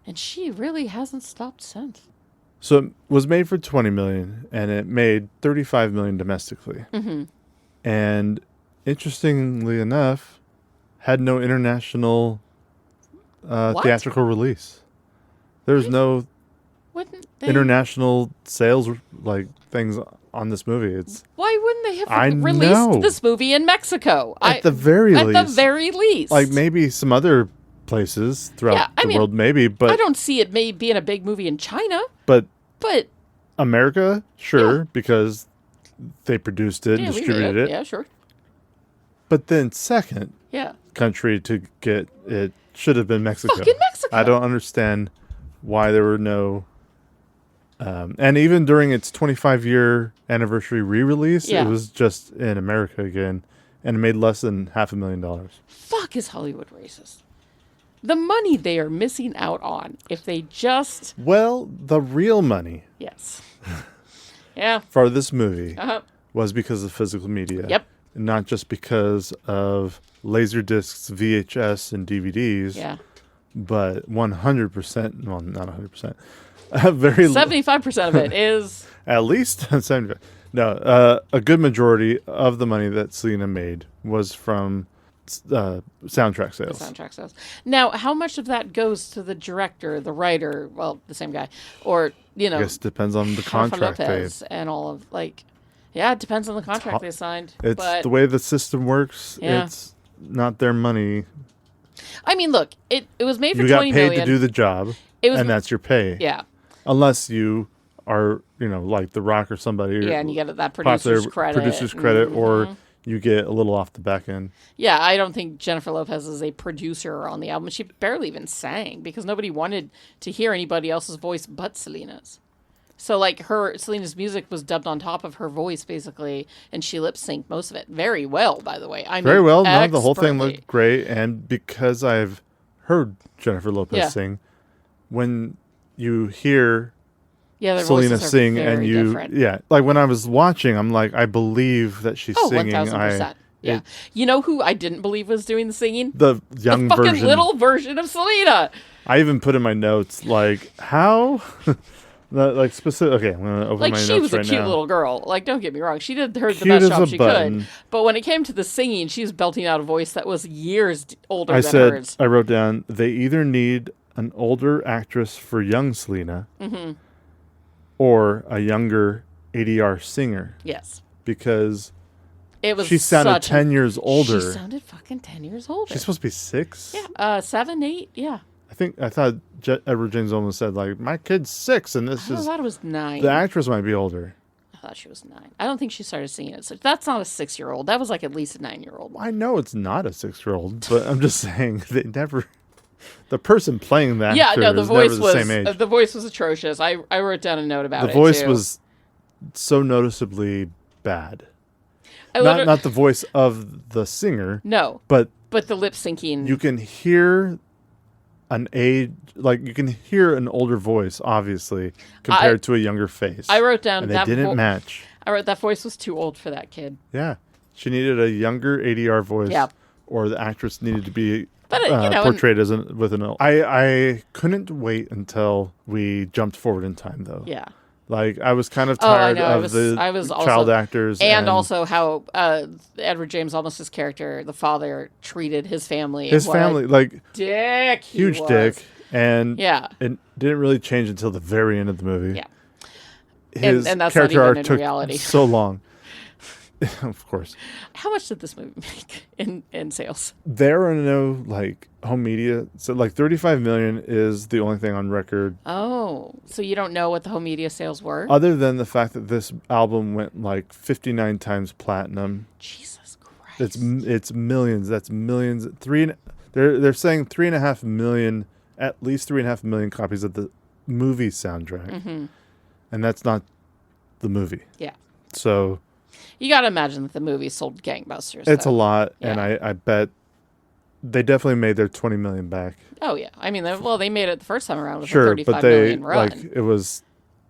[SPEAKER 8] And she really hasn't stopped since.
[SPEAKER 7] So it was made for $20 million and it made $35 million domestically. And interestingly enough, had no international theatrical release. There's no international sales like things on this movie.
[SPEAKER 8] Why wouldn't they have released this movie in Mexico?
[SPEAKER 7] At the very
[SPEAKER 8] least.
[SPEAKER 7] Like maybe some other places throughout the world, maybe, but
[SPEAKER 8] I don't see it being a big movie in China.
[SPEAKER 7] But
[SPEAKER 8] America,
[SPEAKER 7] sure, because they produced it and distributed it.
[SPEAKER 8] Yeah, sure.
[SPEAKER 7] But then second country to get it should have been Mexico.
[SPEAKER 8] Fucking Mexico.
[SPEAKER 7] I don't understand why there were no... and even during its 25-year anniversary re-release, it was just in America again, and it made less than $500,000.
[SPEAKER 8] Fuck is Hollywood racist? The money they are missing out on if they just...
[SPEAKER 7] Well, the real money...
[SPEAKER 8] Yes. Yeah.
[SPEAKER 7] For this movie was because of physical media.
[SPEAKER 8] Yep.
[SPEAKER 7] And not just because of laser discs, VHS, and DVDs.
[SPEAKER 8] Yeah.
[SPEAKER 7] But 100%, well, not 100%.
[SPEAKER 8] 75% of it is...
[SPEAKER 7] At least 75%. No, a good majority of the money that Selena made was from soundtrack sales.
[SPEAKER 8] The soundtrack sales. Now, how much of that goes to the director, the writer, well, the same guy, or, I guess
[SPEAKER 7] it depends on the contract
[SPEAKER 8] Lopez and all of, it depends on the contract they signed.
[SPEAKER 7] It's the way the system works. Yeah. It's not their money.
[SPEAKER 8] I mean, look, it was made for $20 million.
[SPEAKER 7] You got paid to do the job, and that's your pay.
[SPEAKER 8] Yeah.
[SPEAKER 7] Unless you are, like The Rock or somebody.
[SPEAKER 8] Yeah, and you get that producer's credit.
[SPEAKER 7] Or you get a little off the back end.
[SPEAKER 8] Yeah, I don't think Jennifer Lopez is a producer on the album. She barely even sang because nobody wanted to hear anybody else's voice but Selena's. So, Selena's music was dubbed on top of her voice, basically, and she lip-synced most of it. Very well, by the way.
[SPEAKER 7] Very well. No, the whole thing looked great, and because I've heard Jennifer Lopez sing, when you hear Selena sing and you different. When I was watching, I'm like, I believe that she's singing.
[SPEAKER 8] 1,000%. Yeah. You know who I didn't believe was doing the singing?
[SPEAKER 7] The young
[SPEAKER 8] the fucking
[SPEAKER 7] version.
[SPEAKER 8] little version of Selena.
[SPEAKER 7] I even put in my notes, how? Specific. Okay, I'm going to open my notes right now.
[SPEAKER 8] She was a cute little girl. Don't get me wrong. She did the best job she could. But when it came to the singing, she was belting out a voice that was years older than hers.
[SPEAKER 7] I wrote down, they either need an older actress for young Selena or a younger ADR singer.
[SPEAKER 8] Yes.
[SPEAKER 7] Because
[SPEAKER 8] it was
[SPEAKER 7] she sounded 10 years older.
[SPEAKER 8] She sounded fucking 10 years older.
[SPEAKER 7] She's supposed to be 6?
[SPEAKER 8] Yeah, 7, 8, yeah.
[SPEAKER 7] I thought Edward James almost said, like, my kid's 6, and this is...
[SPEAKER 8] I thought it was 9.
[SPEAKER 7] The actress might be older.
[SPEAKER 8] I thought she was 9. I don't think she started singing it. So that's not a 6-year-old. That was like at least a 9-year-old.
[SPEAKER 7] I know it's not a 6-year-old, but I'm just saying they never... The person playing that
[SPEAKER 8] the voice
[SPEAKER 7] never the
[SPEAKER 8] was
[SPEAKER 7] same age.
[SPEAKER 8] The voice was atrocious. I wrote down a note about it.
[SPEAKER 7] The voice
[SPEAKER 8] too.
[SPEAKER 7] was so noticeably bad. Not the voice of the singer.
[SPEAKER 8] No.
[SPEAKER 7] But
[SPEAKER 8] the lip syncing.
[SPEAKER 7] You can hear you can hear an older voice, obviously, compared to a younger face.
[SPEAKER 8] I wrote down
[SPEAKER 7] and they
[SPEAKER 8] that
[SPEAKER 7] didn't match.
[SPEAKER 8] I wrote that voice was too old for that kid.
[SPEAKER 7] Yeah. She needed a younger ADR voice.
[SPEAKER 8] Yeah.
[SPEAKER 7] Or the actress needed to be portrayed as with an old. I couldn't wait until we jumped forward in time, though.
[SPEAKER 8] Yeah.
[SPEAKER 7] Like, I was kind of tired of the child actors.
[SPEAKER 8] And also how Edward James, almost his character, the father, treated his family.
[SPEAKER 7] His family, like...
[SPEAKER 8] Dick
[SPEAKER 7] huge dick. And it didn't really change until the very end of the movie.
[SPEAKER 8] Yeah.
[SPEAKER 7] His
[SPEAKER 8] and that's
[SPEAKER 7] character
[SPEAKER 8] not even
[SPEAKER 7] arc
[SPEAKER 8] in
[SPEAKER 7] took
[SPEAKER 8] reality.
[SPEAKER 7] so long. Of course.
[SPEAKER 8] How much did this movie make in sales?
[SPEAKER 7] There are no home media. So 35 million is the only thing on record.
[SPEAKER 8] Oh, so you don't know what the home media sales were?
[SPEAKER 7] Other than the fact that this album went 59 times platinum.
[SPEAKER 8] Jesus Christ.
[SPEAKER 7] It's millions. That's millions. They're saying 3.5 million, at least 3.5 million copies of the movie soundtrack. Mm-hmm. And that's not the movie.
[SPEAKER 8] Yeah.
[SPEAKER 7] So
[SPEAKER 8] you got to imagine that the movie sold gangbusters.
[SPEAKER 7] It's a lot, and I bet they definitely made their 20 million back.
[SPEAKER 8] Oh yeah, I mean, they made it the first time around with a 35 million run.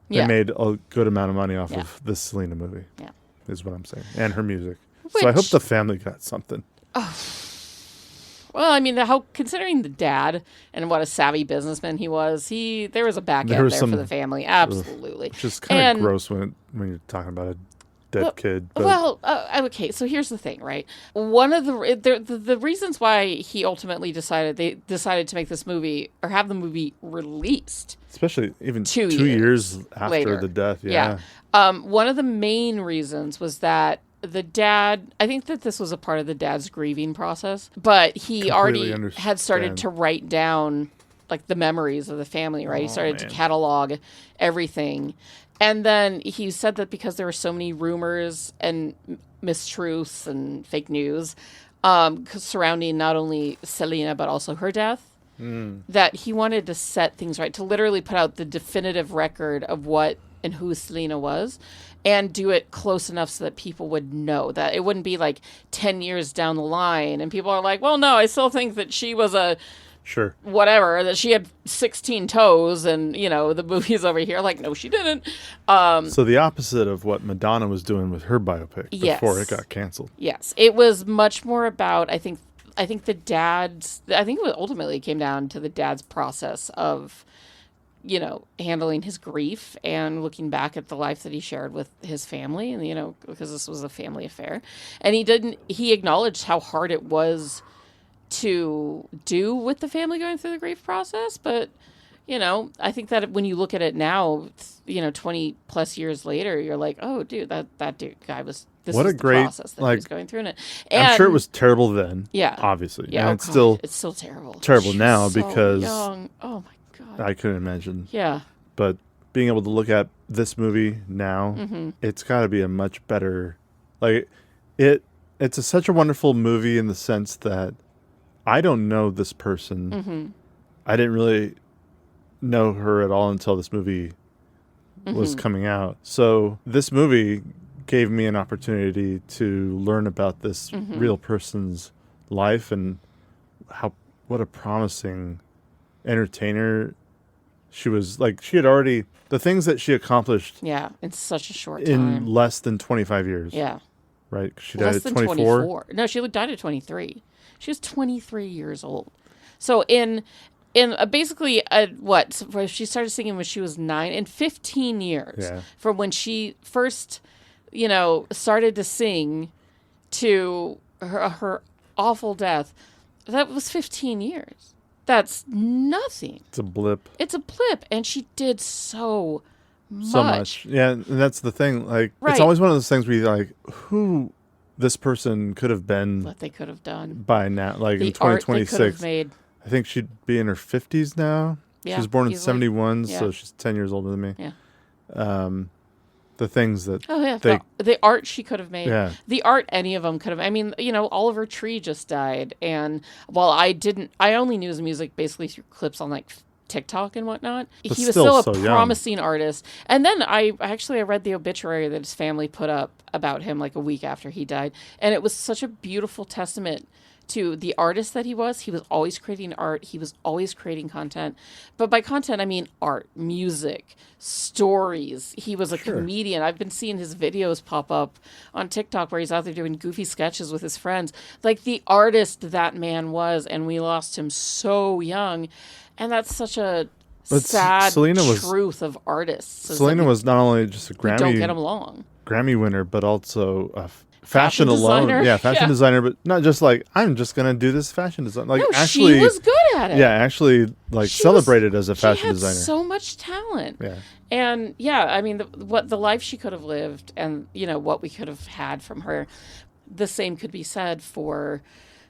[SPEAKER 7] They made a good amount of money off of this Selena movie. Yeah, is what I'm saying, and her music. So I hope the family got something. Oh.
[SPEAKER 8] Well, I mean, considering the dad and what a savvy businessman he was, there was a back end there for the family, absolutely.
[SPEAKER 7] Which is kind of gross when you're talking about a dead kid. But.
[SPEAKER 8] Okay. So here's the thing, right? One of the reasons why he ultimately decided to make this movie or have the movie released,
[SPEAKER 7] especially even 2 years after
[SPEAKER 8] later.
[SPEAKER 7] The death.
[SPEAKER 8] Yeah. One of the main reasons was that the dad, I think that this was a part of the dad's grieving process, but he already had started to write down the memories of the family, right? He started to catalog everything. And then he said that because there were so many rumors and mistruths and fake news surrounding not only Selena, but also her death, that he wanted to set things right, to literally put out the definitive record of what and who Selena was, and do it close enough so that people would know, that it wouldn't be 10 years down the line and people are like, well, no, I still think that she was a whatever, that she had 16 toes and the movie's over here, no, she didn't.
[SPEAKER 7] So the opposite of what Madonna was doing with her biopic before it got canceled.
[SPEAKER 8] Yes, it was much more about, I think it ultimately came down to the dad's process of handling his grief and looking back at the life that he shared with his family, and because this was a family affair, and he acknowledged how hard it was to do with the family going through the grief process. But I think that when you look at it now, 20 plus years later, you're like, oh dude, that guy was, this
[SPEAKER 7] what
[SPEAKER 8] is
[SPEAKER 7] a great
[SPEAKER 8] process that he was going through in it.
[SPEAKER 7] And I'm sure it was terrible then.
[SPEAKER 8] Yeah,
[SPEAKER 7] obviously.
[SPEAKER 8] Yeah,
[SPEAKER 7] and it's still terrible now
[SPEAKER 8] so
[SPEAKER 7] because
[SPEAKER 8] young. Oh my God,
[SPEAKER 7] I couldn't imagine.
[SPEAKER 8] Yeah,
[SPEAKER 7] but being able to look at this movie now, it's got to be a much better, it's such a wonderful movie in the sense that I don't know this person. I didn't really know her at all until this movie was coming out. So this movie gave me an opportunity to learn about this real person's life and what a promising entertainer she was. She had already, the things that she accomplished
[SPEAKER 8] in such a short time,
[SPEAKER 7] in less than 25 years.
[SPEAKER 8] Yeah,
[SPEAKER 7] right. She died at 24.
[SPEAKER 8] No, she died at 23. She was 23 years old. So in basically she started singing when she was 9, in 15 years from when she first started to sing to her awful death. That was 15 years. That's nothing.
[SPEAKER 7] It's a blip.
[SPEAKER 8] It's a blip. And she did so much.
[SPEAKER 7] So much. Yeah, and that's the thing. Like, it's always one of those things where you're like, who this person could have been.
[SPEAKER 8] What they could have done.
[SPEAKER 7] By now. Like,
[SPEAKER 8] the
[SPEAKER 7] in 2026.
[SPEAKER 8] Made.
[SPEAKER 7] I think she'd be in her 50s now.
[SPEAKER 8] Yeah,
[SPEAKER 7] she was born in
[SPEAKER 8] easily.
[SPEAKER 7] 71, so she's 10 years older than me.
[SPEAKER 8] Yeah.
[SPEAKER 7] The things that...
[SPEAKER 8] Oh, yeah. The art she could have made.
[SPEAKER 7] Yeah.
[SPEAKER 8] The art any of them could have... I mean, Oliver Tree just died. And while I only knew his music basically through clips on, like, TikTok and whatnot.
[SPEAKER 7] But
[SPEAKER 8] he was still a
[SPEAKER 7] so
[SPEAKER 8] promising artist. And then I read the obituary that his family put up about him, like, a week after he died. And it was such a beautiful testament to the artist that he was. He was always creating art. He was always creating content. But by content, I mean art, music, stories. He was a comedian. I've been seeing his videos pop up on TikTok where he's out there doing goofy sketches with his friends. Like the artist that man was, and we lost him so young. And that's such a sad truth of artists.
[SPEAKER 7] Selena was not only just a Grammy...
[SPEAKER 8] don't get him long.
[SPEAKER 7] Grammy winner, but also a fashion alone.
[SPEAKER 8] Designer.
[SPEAKER 7] Yeah, fashion designer, but not just like, I'm just going to do this fashion design. Like,
[SPEAKER 8] no,
[SPEAKER 7] actually,
[SPEAKER 8] she was good at it.
[SPEAKER 7] Yeah, actually, like, celebrated as a fashion designer.
[SPEAKER 8] She had so much talent.
[SPEAKER 7] Yeah.
[SPEAKER 8] And, yeah, I mean, the life she could have lived and, what we could have had from her, the same could be said for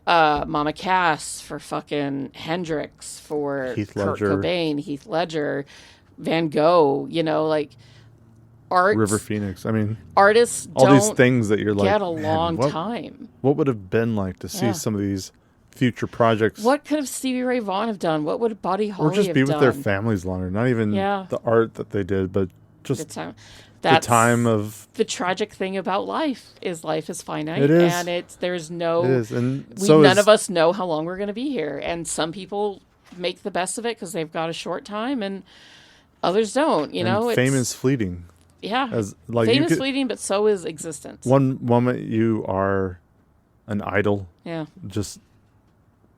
[SPEAKER 8] Mama Cass, for fucking Hendrix, for Kurt Cobain, Heath Ledger, Van Gogh, like... Art,
[SPEAKER 7] River Phoenix. I mean,
[SPEAKER 8] artists
[SPEAKER 7] all
[SPEAKER 8] don't
[SPEAKER 7] these things that you're like,
[SPEAKER 8] get a long time.
[SPEAKER 7] What would have been like to see some of these future projects?
[SPEAKER 8] What could have Stevie Ray Vaughan have done? What would Buddy Holly have done?
[SPEAKER 7] Or just be with their families longer. Not even the art that they did, but just
[SPEAKER 8] the
[SPEAKER 7] time of...
[SPEAKER 8] The tragic thing about life is finite.
[SPEAKER 7] It is.
[SPEAKER 8] And there's no...
[SPEAKER 7] It is. And
[SPEAKER 8] none of us know how long we're going to be here. And some people make the best of it because they've got a short time and others don't,
[SPEAKER 7] fame is fleeting.
[SPEAKER 8] Yeah,
[SPEAKER 7] fame
[SPEAKER 8] is fleeting, but so is existence.
[SPEAKER 7] One moment you are an idol, just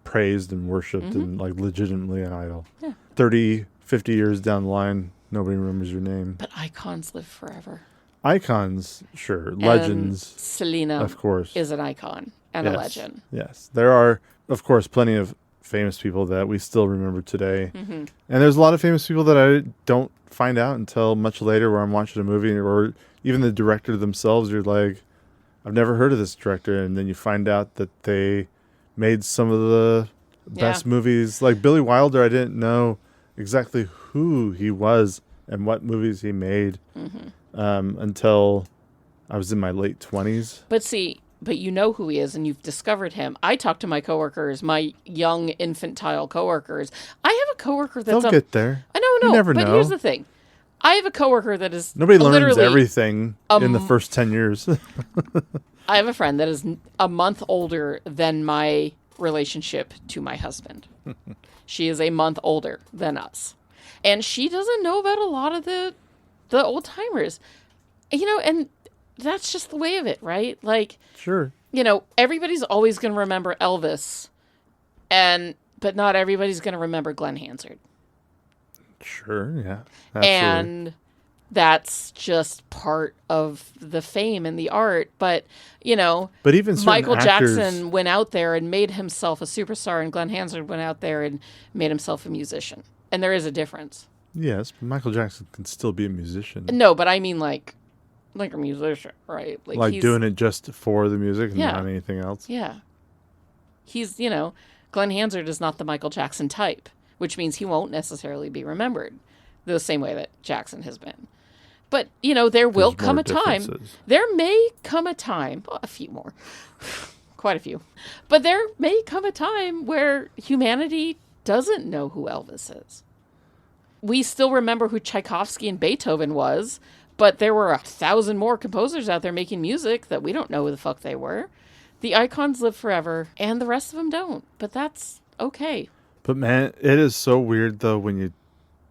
[SPEAKER 7] praised and worshipped and like legitimately an idol. Yeah. 30, 50 years down the line, nobody remembers your name.
[SPEAKER 8] But icons live forever.
[SPEAKER 7] Icons, sure. Legends.
[SPEAKER 8] Selena,
[SPEAKER 7] of course,
[SPEAKER 8] is an icon and a legend.
[SPEAKER 7] Yes. There are, of course, plenty of famous people that we still remember today. Mm-hmm. And there's a lot of famous people that I don't find out until much later where I'm watching a movie, or even the director themselves. You're like, I've never heard of this director. And then you find out that they made some of the best movies. Like Billy Wilder, I didn't know exactly who he was and what movies he made until I was in my late 20s.
[SPEAKER 8] But you know who he is, and you've discovered him. I talk to my coworkers, my young infantile coworkers. I have a coworker that's...
[SPEAKER 7] They'll get there.
[SPEAKER 8] I know.
[SPEAKER 7] You never know.
[SPEAKER 8] But here's the thing. I have a coworker that is...
[SPEAKER 7] Nobody learns everything in the first 10 years.
[SPEAKER 8] I have a friend that is a month older than my relationship to my husband. She is a month older than us. And she doesn't know about a lot of the old timers. And... that's just the way of it, right? Like,
[SPEAKER 7] sure.
[SPEAKER 8] Everybody's always going to remember Elvis, but not everybody's going to remember Glenn Hansard.
[SPEAKER 7] Sure, yeah. Absolutely.
[SPEAKER 8] And that's just part of the fame and the art. But,
[SPEAKER 7] but even
[SPEAKER 8] Michael
[SPEAKER 7] actors...
[SPEAKER 8] Jackson went out there and made himself a superstar, and Glenn Hansard went out there and made himself a musician. And there is a difference.
[SPEAKER 7] Yes, but Michael Jackson can still be a musician.
[SPEAKER 8] No, but I mean like a musician, right?
[SPEAKER 7] Like he's doing it just for the music and not anything else?
[SPEAKER 8] Yeah. He's, Glenn Hansard is not the Michael Jackson type, which means he won't necessarily be remembered the same way that Jackson has been. But, there will come a time. There may come a time, well, a few more, quite a few. But there may come a time where humanity doesn't know who Elvis is. We still remember who Tchaikovsky and Beethoven was, but there were 1,000 more composers out there making music that we don't know who the fuck they were. The icons live forever, and the rest of them don't. But that's okay.
[SPEAKER 7] But man, it is so weird, though, when you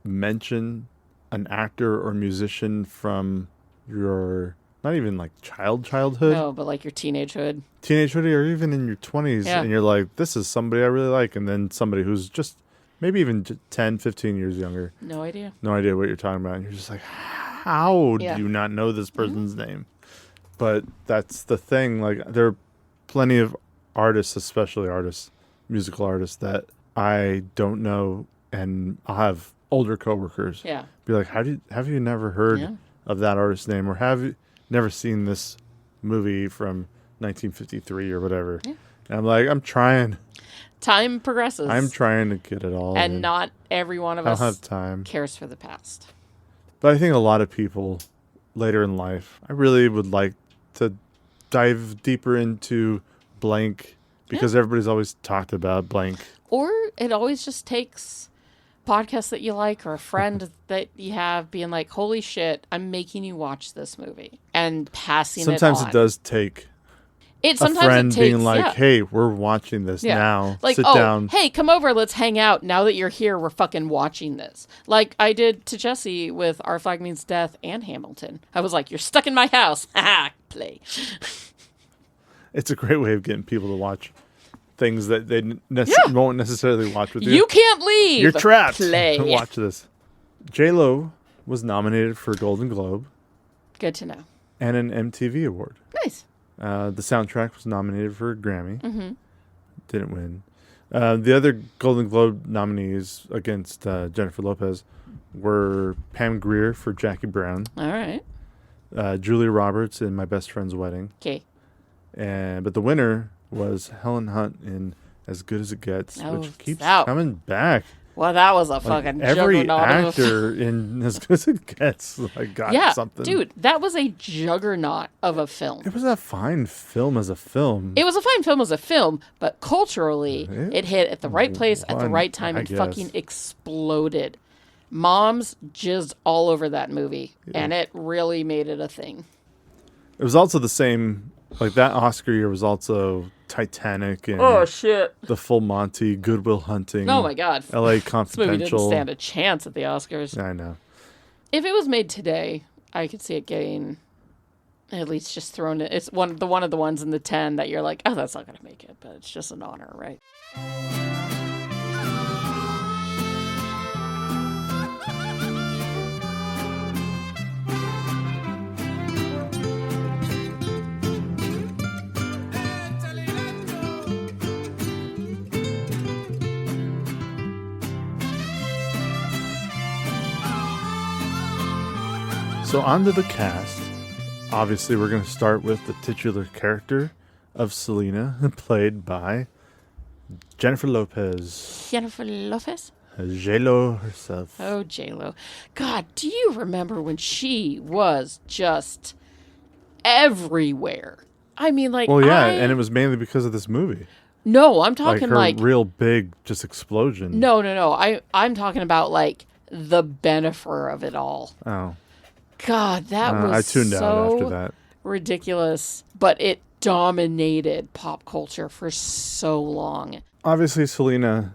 [SPEAKER 7] mention an actor or musician from your, not even like childhood.
[SPEAKER 8] No, but like your teenagehood.
[SPEAKER 7] Teenagehood, or even in your 20s. Yeah. And you're like, this is somebody I really like. And then somebody who's just maybe even 10, 15 years younger.
[SPEAKER 8] No idea.
[SPEAKER 7] No idea what you're talking about. And you're just like, how do you not know this person's name? But that's the thing. Like, there are plenty of artists, especially artists, musical artists, that I don't know, and I'll have older coworkers be like, have you never heard of that artist's name, or have you never seen this movie from 1953 or whatever? Yeah. And I'm like, I'm trying.
[SPEAKER 8] Time progresses.
[SPEAKER 7] I'm trying to get it all.
[SPEAKER 8] And not every one of us
[SPEAKER 7] have time.
[SPEAKER 8] Cares for the past.
[SPEAKER 7] But I think a lot of people later in life, I really would like to dive deeper into blank, because everybody's always talked about blank. Or
[SPEAKER 8] it always just takes podcasts that you like or a friend that you have being like, holy shit, I'm making you watch this movie, and passing it on.
[SPEAKER 7] Sometimes it does take a friend being like, hey, we're watching this now.
[SPEAKER 8] Like,
[SPEAKER 7] sit down.
[SPEAKER 8] Hey, come over, let's hang out. Now that you're here, we're fucking watching this. Like I did to Jesse with Our Flag Means Death and Hamilton. I was like, you're stuck in my house. Ha, play.
[SPEAKER 7] It's a great way of getting people to watch things that they won't necessarily watch with you.
[SPEAKER 8] You can't leave.
[SPEAKER 7] You're trapped.
[SPEAKER 8] Play.
[SPEAKER 7] Watch this. J-Lo was nominated for a Golden Globe.
[SPEAKER 8] Good to know.
[SPEAKER 7] And an MTV award.
[SPEAKER 8] Nice.
[SPEAKER 7] The soundtrack was nominated for a Grammy. Mm-hmm. Didn't win. The other Golden Globe nominees against Jennifer Lopez were Pam Grier for Jackie Brown.
[SPEAKER 8] All right.
[SPEAKER 7] Julia Roberts in My Best Friend's Wedding.
[SPEAKER 8] Okay.
[SPEAKER 7] But the winner was Helen Hunt in As Good as It Gets, which keeps coming back.
[SPEAKER 8] Well, that was a fucking
[SPEAKER 7] every
[SPEAKER 8] juggernaut.
[SPEAKER 7] Actor in As Good as It Gets got something.
[SPEAKER 8] Dude, that was a juggernaut of a film.
[SPEAKER 7] It was a fine film as a film.
[SPEAKER 8] It was a fine film as a film, but culturally, it hit at the right place at the right time and fucking exploded. Moms jizzed all over that movie, and it really made it a thing.
[SPEAKER 7] It was also the same, like that Oscar year was also Titanic and The Full Monty, Good Will Hunting.
[SPEAKER 8] Oh my God.
[SPEAKER 7] L.A. Confidential.
[SPEAKER 8] This movie didn't stand a chance at the Oscars.
[SPEAKER 7] I know.
[SPEAKER 8] If it was made today, I could see it getting at least just thrown in. It's one of the ones in the 10 that you're like, oh, that's not going to make it, but it's just an honor, right?
[SPEAKER 7] So on to the cast. Obviously, we're going to start with the titular character of Selena, played by Jennifer Lopez.
[SPEAKER 8] Jennifer Lopez?
[SPEAKER 7] J-Lo herself.
[SPEAKER 8] Oh, J-Lo. God, do you remember when she was just everywhere? I mean, like,
[SPEAKER 7] well, yeah, and it was mainly because of this movie.
[SPEAKER 8] No, I'm talking
[SPEAKER 7] like real big just explosion.
[SPEAKER 8] No. I'm talking about like the benefit of it all.
[SPEAKER 7] Oh.
[SPEAKER 8] God, that was
[SPEAKER 7] I tuned out after that.
[SPEAKER 8] Ridiculous, but it dominated pop culture for so long.
[SPEAKER 7] Obviously, Selena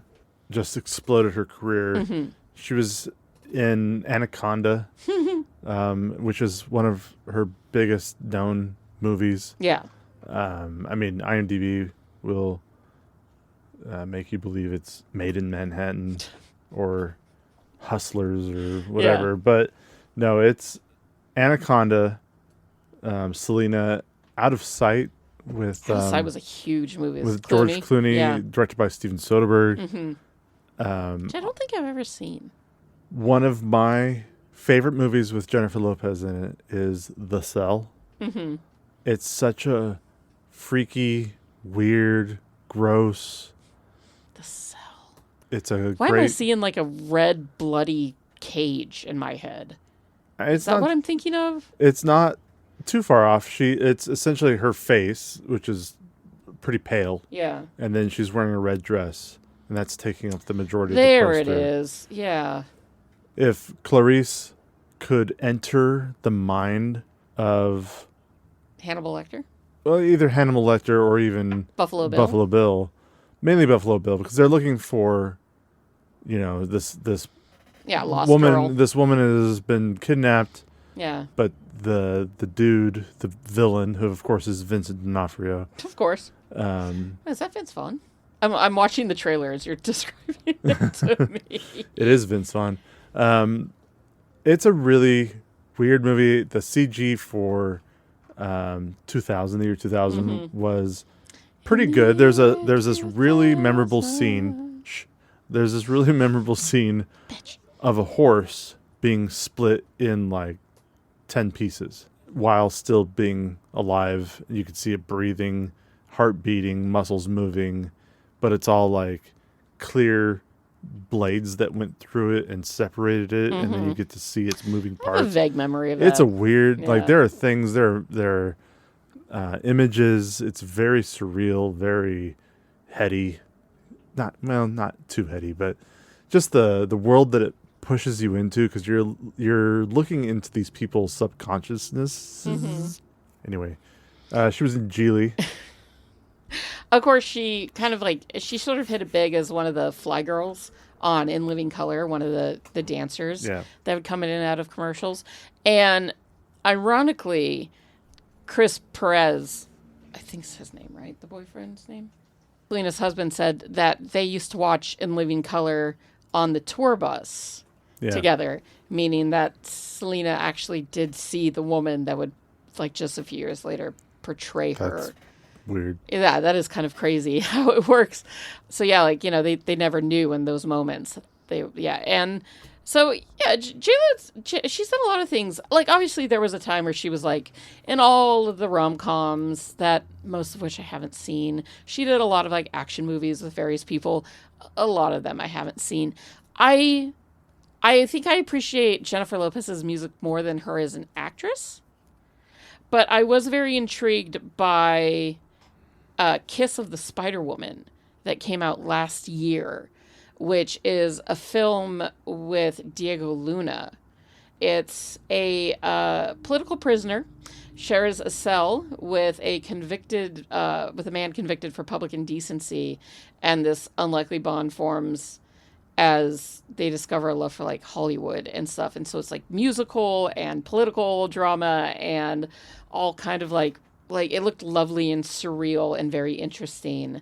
[SPEAKER 7] just exploded her career. Mm-hmm. She was in Anaconda, which is one of her biggest known movies.
[SPEAKER 8] Yeah.
[SPEAKER 7] I mean, IMDb will make you believe it's Made in Manhattan or Hustlers or whatever, but no, it's Anaconda, Selena, Out of Sight with...
[SPEAKER 8] Out of Sight was a huge movie.
[SPEAKER 7] With George Clooney, directed by Steven Soderbergh.
[SPEAKER 8] Mm-hmm. Which I don't think I've ever seen.
[SPEAKER 7] One of my favorite movies with Jennifer Lopez in it is The Cell. Mm-hmm. It's such a freaky, weird, gross...
[SPEAKER 8] The Cell.
[SPEAKER 7] It's a
[SPEAKER 8] Why am I seeing like a red, bloody cage in my head? Is that what I'm thinking of?
[SPEAKER 7] It's not too far off. It's essentially her face, which is pretty pale.
[SPEAKER 8] Yeah.
[SPEAKER 7] And then she's wearing a red dress, and that's taking up the majority of the
[SPEAKER 8] poster.
[SPEAKER 7] poster.
[SPEAKER 8] There it is. Yeah.
[SPEAKER 7] If Clarice could enter the mind of
[SPEAKER 8] Hannibal Lecter?
[SPEAKER 7] Well, either Hannibal Lecter or even
[SPEAKER 8] Buffalo
[SPEAKER 7] Bill. Mainly Buffalo Bill, because they're looking for, this
[SPEAKER 8] lost
[SPEAKER 7] woman.
[SPEAKER 8] girl.
[SPEAKER 7] This woman has been kidnapped.
[SPEAKER 8] Yeah.
[SPEAKER 7] But the dude, the villain, who of course is Vincent D'Onofrio.
[SPEAKER 8] Of course. Is that Vince Vaughn? I'm watching the trailer as you're describing it to me.
[SPEAKER 7] It is Vince Vaughn. It's a really weird movie. The CG for 2000, the year 2000, was pretty good. There's this really memorable scene. There's this really memorable scene of a horse being split in like 10 pieces while still being alive. You could see it breathing, heart beating, muscles moving, but it's all like clear blades that went through it and separated it, and then you get to see its moving parts.
[SPEAKER 8] I have a vague memory of that.
[SPEAKER 7] It's a weird, like there are things, there are images. It's very surreal, very heady. Not too heady, but just the world that it pushes you into, because you're looking into these people's subconsciousness. Anyway, she was in Geely.
[SPEAKER 8] Of course, she sort of hit it big as one of the fly girls on In Living Color, one of the dancers that would come in and out of commercials. And ironically, Chris Perez, I think it's his name, right? The boyfriend's name? Selena's husband said that they used to watch In Living Color on the tour bus together, meaning that Selena actually did see the woman that would, like, just a few years later portray her.
[SPEAKER 7] That's weird.
[SPEAKER 8] Yeah, that is kind of crazy how it works. So yeah, like, you know, they never knew in those moments. And so yeah, she's done a lot of things. Like, obviously there was a time where she was like in all of the rom-coms, that most of which I haven't seen. She did a lot of like action movies with various people. A lot of them I haven't seen. I think I appreciate Jennifer Lopez's music more than her as an actress. But I was very intrigued by Kiss of the Spider Woman that came out last year, which is a film with Diego Luna. It's a political prisoner shares a cell with a man convicted for public indecency, and this unlikely bond forms as they discover a love for like Hollywood and stuff. And so it's like musical and political drama and all kind of like it looked lovely and surreal and very interesting.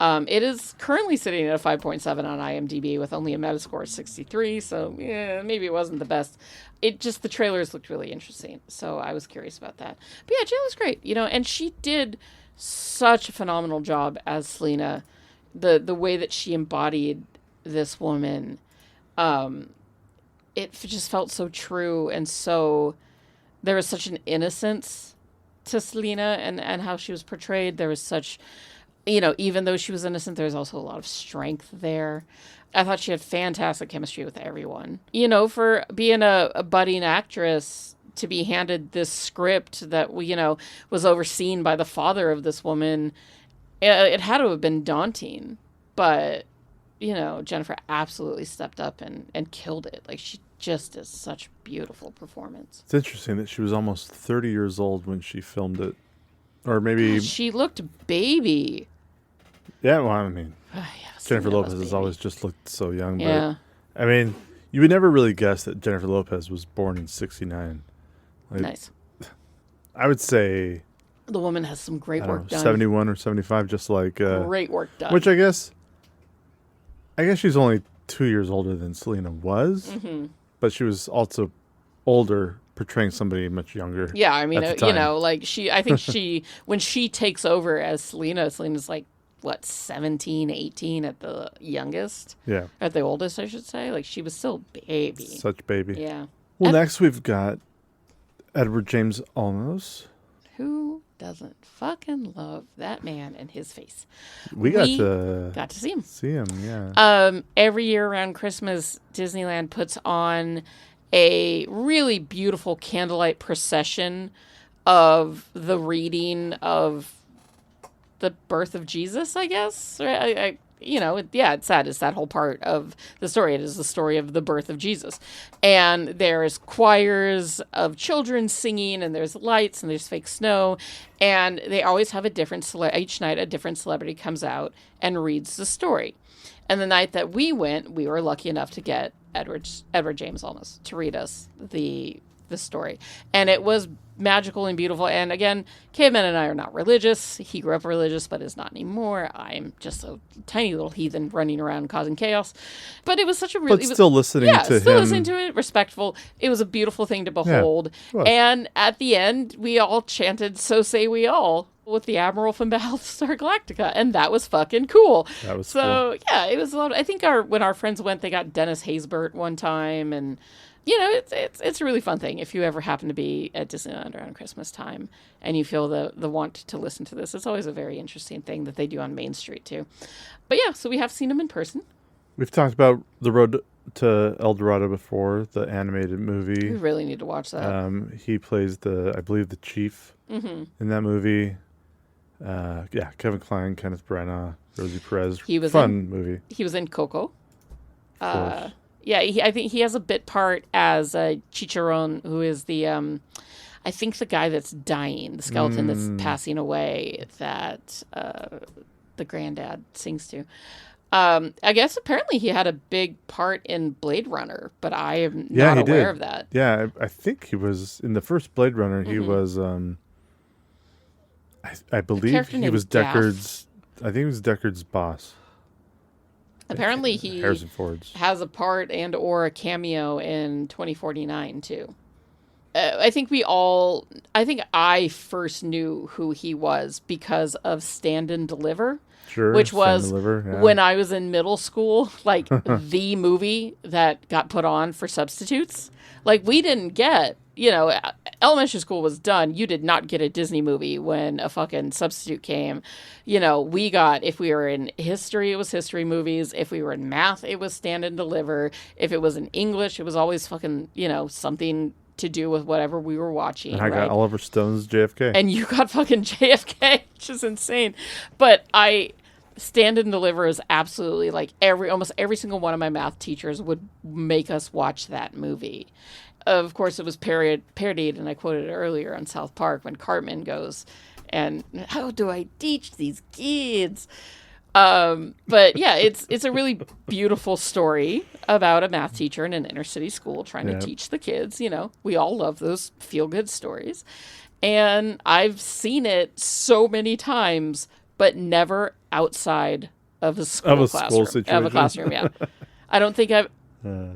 [SPEAKER 8] It is currently sitting at a 5.7 on IMDb with only a Metascore of 63. So yeah, maybe it wasn't the best. The trailers looked really interesting. So I was curious about that. But yeah, J-Lo's great, you know, and she did such a phenomenal job as Selena. The way that she embodied this woman, it just felt so true, and so there was such an innocence to Selena and how she was portrayed. There was such, you know, even though she was innocent, there was also a lot of strength there. I thought she had fantastic chemistry with everyone. You know, for being a budding actress, to be handed this script that, you know, was overseen by the father of this woman, it had to have been daunting. But, you know, Jennifer absolutely stepped up and killed it. Like, she just is such a beautiful performance.
[SPEAKER 7] It's interesting that she was almost 30 years old when she filmed it. Or maybe...
[SPEAKER 8] She looked baby.
[SPEAKER 7] Yeah, well, I mean, Jennifer Lopez has always just looked so young. But, I mean, you would never really guess that Jennifer Lopez was born in 1969. Like, nice. I would say...
[SPEAKER 8] The woman has some great work done.
[SPEAKER 7] 71 or 75, just like...
[SPEAKER 8] great work done.
[SPEAKER 7] Which I guess she's only 2 years older than Selena was, but she was also older, portraying somebody much younger.
[SPEAKER 8] Yeah, I mean, you know, like I think when she takes over as Selena's like, what, 17, 18 at the youngest?
[SPEAKER 7] Yeah.
[SPEAKER 8] At the oldest, I should say. Like, she was still baby.
[SPEAKER 7] Such baby.
[SPEAKER 8] Yeah.
[SPEAKER 7] Well, next we've got Edward James Olmos.
[SPEAKER 8] Who doesn't fucking love that man and his face?
[SPEAKER 7] We got to
[SPEAKER 8] see him.
[SPEAKER 7] Yeah.
[SPEAKER 8] Every year around Christmas, Disneyland puts on a really beautiful candlelight procession of the reading of the birth of Jesus, I guess. You know, it's sad. It's that whole part of the story. It is the story of the birth of Jesus. And there's choirs of children singing, and there's lights, and there's fake snow. And they always have each night a different celebrity comes out and reads the story. And the night that we went, we were lucky enough to get Edward James Olmos to read us the this story. And it was magical and beautiful. And again, Caveman and I are not religious. He grew up religious, but is not anymore. I'm just a tiny little heathen running around causing chaos. But it was such a really...
[SPEAKER 7] But still listening to him.
[SPEAKER 8] Listening to it, respectful. It was a beautiful thing to behold.
[SPEAKER 7] Yeah,
[SPEAKER 8] and at the end, we all chanted, "So Say We All," with the Admiral from Battlestar Galactica. And that was fucking cool.
[SPEAKER 7] That was
[SPEAKER 8] cool. Yeah, it was a lot. I think when our friends went, they got Dennis Haysbert one time. And... it's a really fun thing. If you ever happen to be at Disneyland around Christmas time and you feel the want to listen to this, it's always a very interesting thing that they do on Main Street too. But yeah, so we have seen him in person.
[SPEAKER 7] We've talked about The Road to El Dorado before, the animated movie.
[SPEAKER 8] We really need to watch that.
[SPEAKER 7] He plays I believe the chief in that movie. Kevin Kline, Kenneth Branagh, Rosie Perez. Fun movie.
[SPEAKER 8] He was in Coco. Yeah, I think he has a bit part as Chicharron, who is the, I think the guy that's dying, the skeleton that's passing away that the granddad sings to. I guess apparently he had a big part in Blade Runner, but I am not aware of that.
[SPEAKER 7] Yeah, I think he was, in the first Blade Runner, he was, I believe he was Deckard's, I think he was Deckard's boss.
[SPEAKER 8] Apparently he has a part and or a cameo in 2049 too. I think I first knew who he was because of Stand and Deliver, which was when I was in middle school, like the movie that got put on for substitutes. Like we didn't get, elementary school was done. You did not get a Disney movie when a fucking substitute came. We got, if we were in history, it was history movies. If we were in math, it was Stand and Deliver. If it was in English, it was always fucking, something to do with whatever we were watching.
[SPEAKER 7] And I got Oliver Stone's JFK.
[SPEAKER 8] And you got fucking JFK, which is insane. But Stand and Deliver is absolutely like almost every single one of my math teachers would make us watch that movie. Of course, it was parodied, and I quoted it earlier on South Park when Cartman goes, and how do I teach these kids? But yeah, it's a really beautiful story about a math teacher in an inner city school trying to teach the kids. We all love those feel-good stories. And I've seen it so many times, but never outside of a school classroom. Yeah. I don't think I've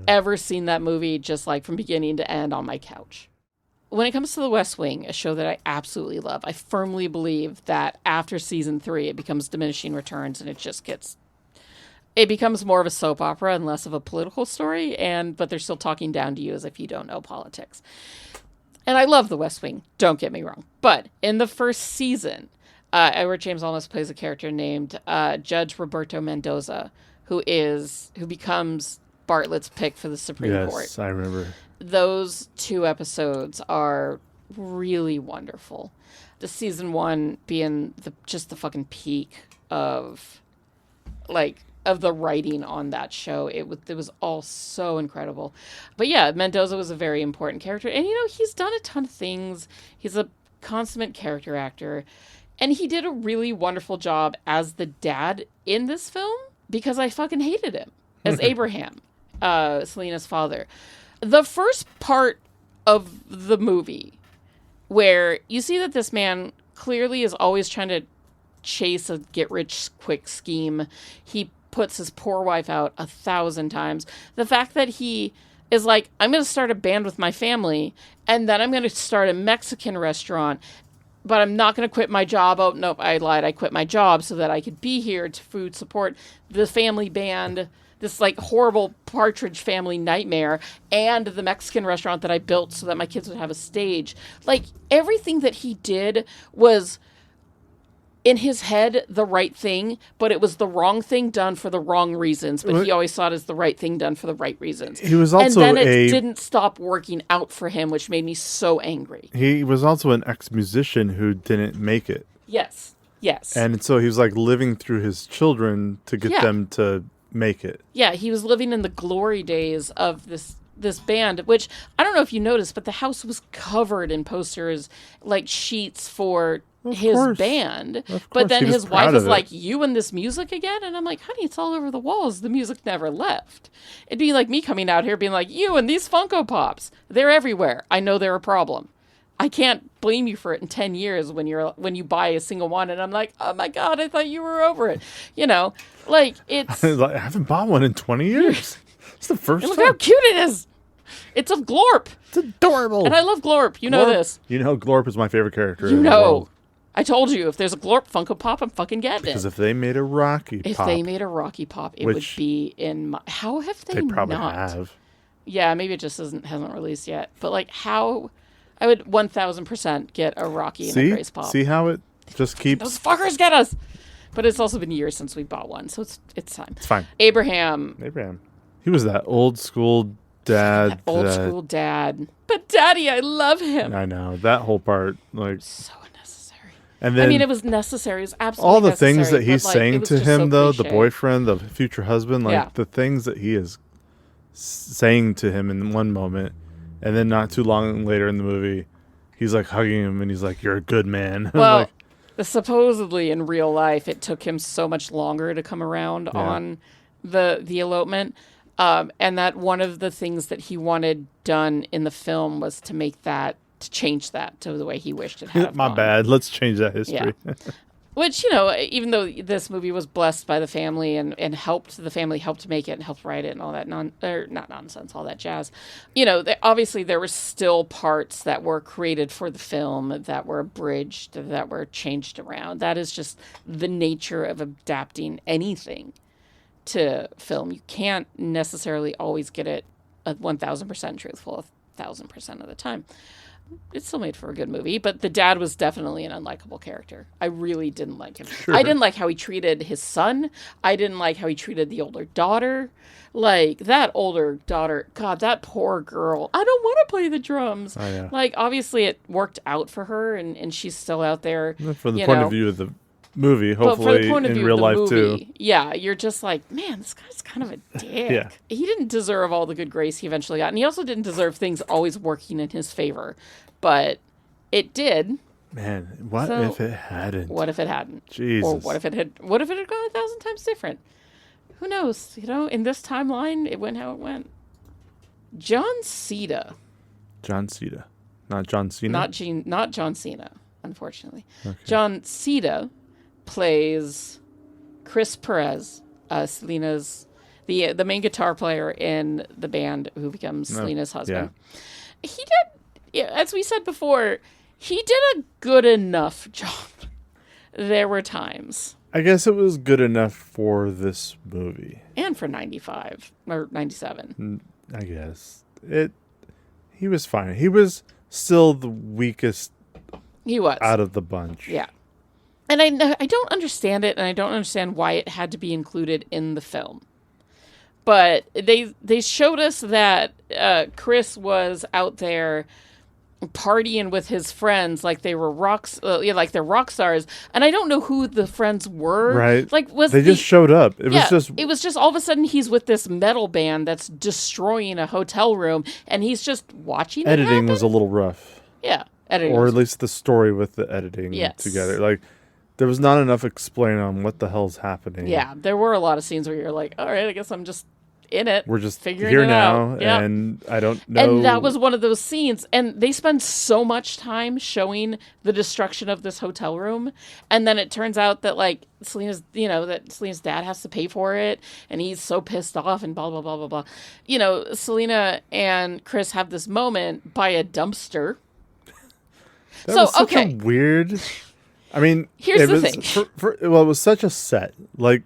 [SPEAKER 8] ever seen that movie just like from beginning to end on my couch. When it comes to The West Wing, a show that I absolutely love, I firmly believe that after season 3, it becomes diminishing returns and it becomes more of a soap opera and less of a political story. But they're still talking down to you as if you don't know politics. And I love The West Wing, don't get me wrong. But in the first season, Edward James Olmos plays a character named Judge Roberto Mendoza, who becomes Bartlett's pick for the Supreme Court.
[SPEAKER 7] Yes, I remember.
[SPEAKER 8] Those 2 episodes are really wonderful. The season 1 being just the fucking peak of the writing on that show. It was all so incredible. But yeah, Mendoza was a very important character. And he's done a ton of things. He's a consummate character actor. And he did a really wonderful job as the dad in this film because I fucking hated him as Abraham, Selena's father. The first part of the movie where you see that this man clearly is always trying to chase a get-rich-quick scheme. He puts his poor wife out 1,000 times. The fact that he is like, I'm going to start a band with my family, and then I'm going to start a Mexican restaurant, but I'm not going to quit my job. Oh, nope, I lied. I quit my job so that I could be here to food support the family band, this horrible Partridge Family nightmare, and the Mexican restaurant that I built so that my kids would have a stage. Everything that he did was, in his head, the right thing, but it was the wrong thing done for the wrong reasons. But he always saw it as the right thing done for the right reasons.
[SPEAKER 7] He was also
[SPEAKER 8] and then it didn't stop working out for him, which made me so angry.
[SPEAKER 7] He was also an ex-musician who didn't make it.
[SPEAKER 8] Yes.
[SPEAKER 7] And so he was living through his children to get them to make it.
[SPEAKER 8] Yeah, he was living in the glory days of this this band, which I don't know if you noticed, but the house was covered in posters, like sheets for his band. But then his wife was like, "You and this music again?" And I'm like, "Honey, it's all over the walls. The music never left." It'd be like me coming out here being like, "You and these Funko Pops, they're everywhere. I know they're a problem. I can't blame you for it in 10 years when you buy a single one." And I'm like, "Oh my God, I thought you were over it." You know, like it's.
[SPEAKER 7] I haven't bought one in 20 years. It's the first time.
[SPEAKER 8] Look how cute it is. It's of Glorp.
[SPEAKER 7] It's adorable.
[SPEAKER 8] And I love Glorp. You know this.
[SPEAKER 7] You know Glorp is my favorite character.
[SPEAKER 8] You know. I told you, if there's a Glorp Funko Pop, I'm fucking getting it.
[SPEAKER 7] Because if they made a Rocky Pop.
[SPEAKER 8] If they made a Rocky Pop, it would be in my... How have they not? They
[SPEAKER 7] probably have.
[SPEAKER 8] Yeah, maybe it just hasn't released yet. But like how... I would 1,000% get a Rocky and a Grace Pop.
[SPEAKER 7] See how it just keeps...
[SPEAKER 8] Those fuckers get us! But it's also been years since we bought one, so it's time.
[SPEAKER 7] It's fine.
[SPEAKER 8] Abraham.
[SPEAKER 7] He was that old school dad.
[SPEAKER 8] That old school dad. But Daddy, I love him.
[SPEAKER 7] I know. That whole part, like...
[SPEAKER 8] So unnecessary.
[SPEAKER 7] And then,
[SPEAKER 8] I mean, it was necessary. It was absolutely
[SPEAKER 7] all the
[SPEAKER 8] necessary,
[SPEAKER 7] things that he's saying to him, though,
[SPEAKER 8] cliche.
[SPEAKER 7] the boyfriend, the future husband, like the things that he is saying to him in one moment, and then not too long later in the movie, he's like hugging him and he's like, "You're a good man."
[SPEAKER 8] Well,
[SPEAKER 7] like,
[SPEAKER 8] supposedly in real life, it took him so much longer to come around on the elopement. And that one of the things that he wanted done in the film was to change that to the way he wished it had
[SPEAKER 7] My
[SPEAKER 8] gone.
[SPEAKER 7] bad. Let's change that history.
[SPEAKER 8] Yeah. Which, you know, even though this movie was blessed by the family and the family helped make it and helped write it and all that not nonsense, all that jazz, you know, obviously there were still parts that were created for the film that were abridged, that were changed around. That is just the nature of adapting anything to film. You can't necessarily always get it 1,000% truthful 1,000% of the time. It's still made for a good movie, but the dad was definitely an unlikable character. I really didn't like him. Sure. I didn't like how he treated his son. I didn't like how he treated the older daughter. Like, that older daughter, God, that poor girl. I don't want to play the drums. Oh, yeah. Like, obviously it worked out for her, and she's still out there.
[SPEAKER 7] From the point of view of the movie, hopefully in real life too.
[SPEAKER 8] Yeah, you're just like, man, this guy's kind of a dick.
[SPEAKER 7] Yeah.
[SPEAKER 8] He didn't deserve all the good grace he eventually got, and he also didn't deserve things always working in his favor, but it did.
[SPEAKER 7] Man, what if it hadn't?
[SPEAKER 8] What if it hadn't?
[SPEAKER 7] Jesus.
[SPEAKER 8] Or what if it had gone 1,000 times different? Who knows? You know, in this timeline, it went how it went. John Cena. Not John Cena. Not John Cena, unfortunately. Okay. John Cena plays Chris Perez, Selena's the main guitar player in the band who becomes Selena's husband. Yeah. He did, as we said before, he did a good enough job. There were times.
[SPEAKER 7] I guess it was good enough for this movie.
[SPEAKER 8] And for 95 or 97.
[SPEAKER 7] I guess. He was fine. He was still the weakest out of the bunch.
[SPEAKER 8] Yeah. And I don't understand it, and I don't understand why it had to be included in the film. But they showed us that Chris was out there partying with his friends like they were like they're rock stars, and I don't know who the friends were.
[SPEAKER 7] Right?
[SPEAKER 8] Like
[SPEAKER 7] they just showed up. It
[SPEAKER 8] was just all of a sudden he's with this metal band that's destroying a hotel room, and he's just watching.
[SPEAKER 7] Editing was a little rough.
[SPEAKER 8] Yeah, editing,
[SPEAKER 7] or at least the story with the editing together. Like, there was not enough explaining on what the hell's happening.
[SPEAKER 8] Yeah, there were a lot of scenes where you're like, all right, I guess I'm just in it.
[SPEAKER 7] We're just
[SPEAKER 8] figuring
[SPEAKER 7] here
[SPEAKER 8] it
[SPEAKER 7] now,
[SPEAKER 8] out. Yep.
[SPEAKER 7] And I don't know.
[SPEAKER 8] And that was one of those scenes. And they spend so much time showing the destruction of this hotel room. And then it turns out that, like, Selena's dad has to pay for it. And he's so pissed off and blah, blah, blah, blah, blah. You know, Selena and Chris have this moment by a dumpster.
[SPEAKER 7] That was such a weird... I mean,
[SPEAKER 8] here's the thing.
[SPEAKER 7] It was such a set. Like,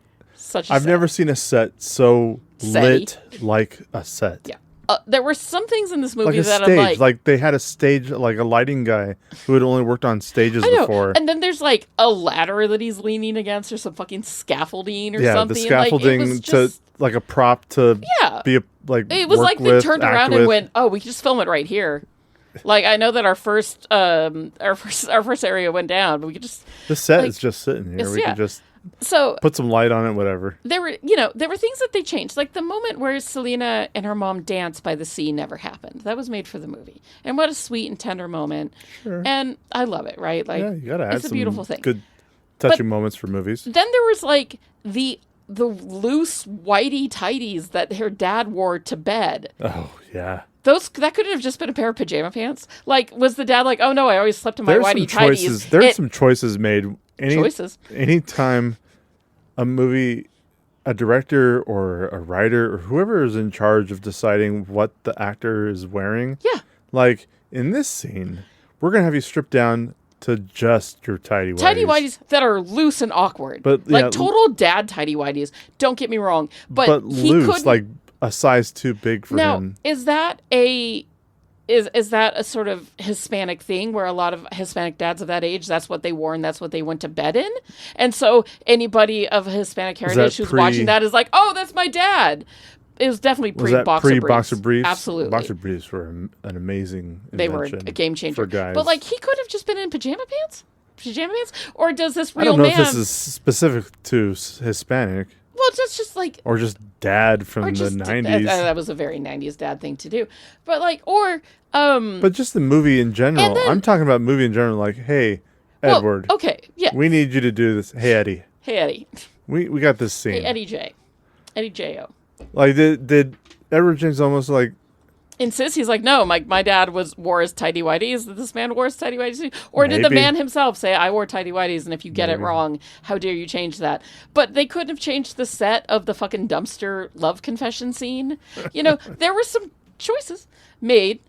[SPEAKER 7] I've never seen a set so lit like a set.
[SPEAKER 8] Yeah. There were some things in this movie
[SPEAKER 7] like
[SPEAKER 8] that
[SPEAKER 7] stage.
[SPEAKER 8] I'm
[SPEAKER 7] like they had a stage, like a lighting guy who had only worked on stages before.
[SPEAKER 8] And then there's like a ladder that he's leaning against, or some fucking scaffolding or something.
[SPEAKER 7] Yeah, the scaffolding
[SPEAKER 8] like, to
[SPEAKER 7] like a prop to be a, like.
[SPEAKER 8] It was like they turned around and went, "Oh, we can just film it right here." Like, I know that our first area went down, but we could just...
[SPEAKER 7] The set is just sitting here. We could just...
[SPEAKER 8] So
[SPEAKER 7] put some light on it, whatever.
[SPEAKER 8] There were things that they changed. Like the moment where Selena and her mom dance by the sea never happened. That was made for the movie. And what a sweet and tender moment.
[SPEAKER 7] Sure.
[SPEAKER 8] And I love it, right? Like,
[SPEAKER 7] yeah, you gotta add
[SPEAKER 8] it's a beautiful thing.
[SPEAKER 7] Good touching moments for movies.
[SPEAKER 8] Then there was like the loose whitey tighties that her dad wore to bed.
[SPEAKER 7] Oh, yeah.
[SPEAKER 8] That could have just been a pair of pajama pants. Like, was the dad like, oh no, I always slept in my whitey tighties?
[SPEAKER 7] There's some choices made. Anytime a movie, a director or a writer or whoever is in charge of deciding what the actor is wearing.
[SPEAKER 8] Yeah.
[SPEAKER 7] Like, in this scene, we're going to have you strip down to just your tidy whities.
[SPEAKER 8] Tidy whities that are loose and awkward. But like total dad tidy whities. Don't get me wrong. But
[SPEAKER 7] loose, like a size too big for him.
[SPEAKER 8] Now, is that a sort of Hispanic thing where a lot of Hispanic dads of that age, that's what they wore and that's what they went to bed in? And so anybody of Hispanic heritage who's watching that is like, oh, that's my dad. It was definitely
[SPEAKER 7] pre-boxer briefs.
[SPEAKER 8] Absolutely.
[SPEAKER 7] Boxer briefs were an amazing invention.
[SPEAKER 8] They were a game changer.
[SPEAKER 7] For guys.
[SPEAKER 8] But like he could have just been in pajama pants? Or does this real man...
[SPEAKER 7] I don't know if this is specific to Hispanic.
[SPEAKER 8] Well, just like...
[SPEAKER 7] Or just dad from the 90s.
[SPEAKER 8] That was a very 90s dad thing to do. But like,
[SPEAKER 7] But just the movie in general. I'm talking about movie in general. Like, hey, Edward.
[SPEAKER 8] Well, okay, yeah.
[SPEAKER 7] We need you to do this. Hey, Eddie.
[SPEAKER 8] Hey, Eddie.
[SPEAKER 7] We got this scene.
[SPEAKER 8] Hey, Eddie J. Eddie J.O.
[SPEAKER 7] Like, did Edward James almost like...
[SPEAKER 8] Insist? He's like, no, my dad wore his tidy whities. This man wore his tidy whities too. Or did the man himself say, I wore tidy whities, and if you get it wrong, how dare you change that? But they couldn't have changed the set of the fucking dumpster love confession scene. There were some choices made,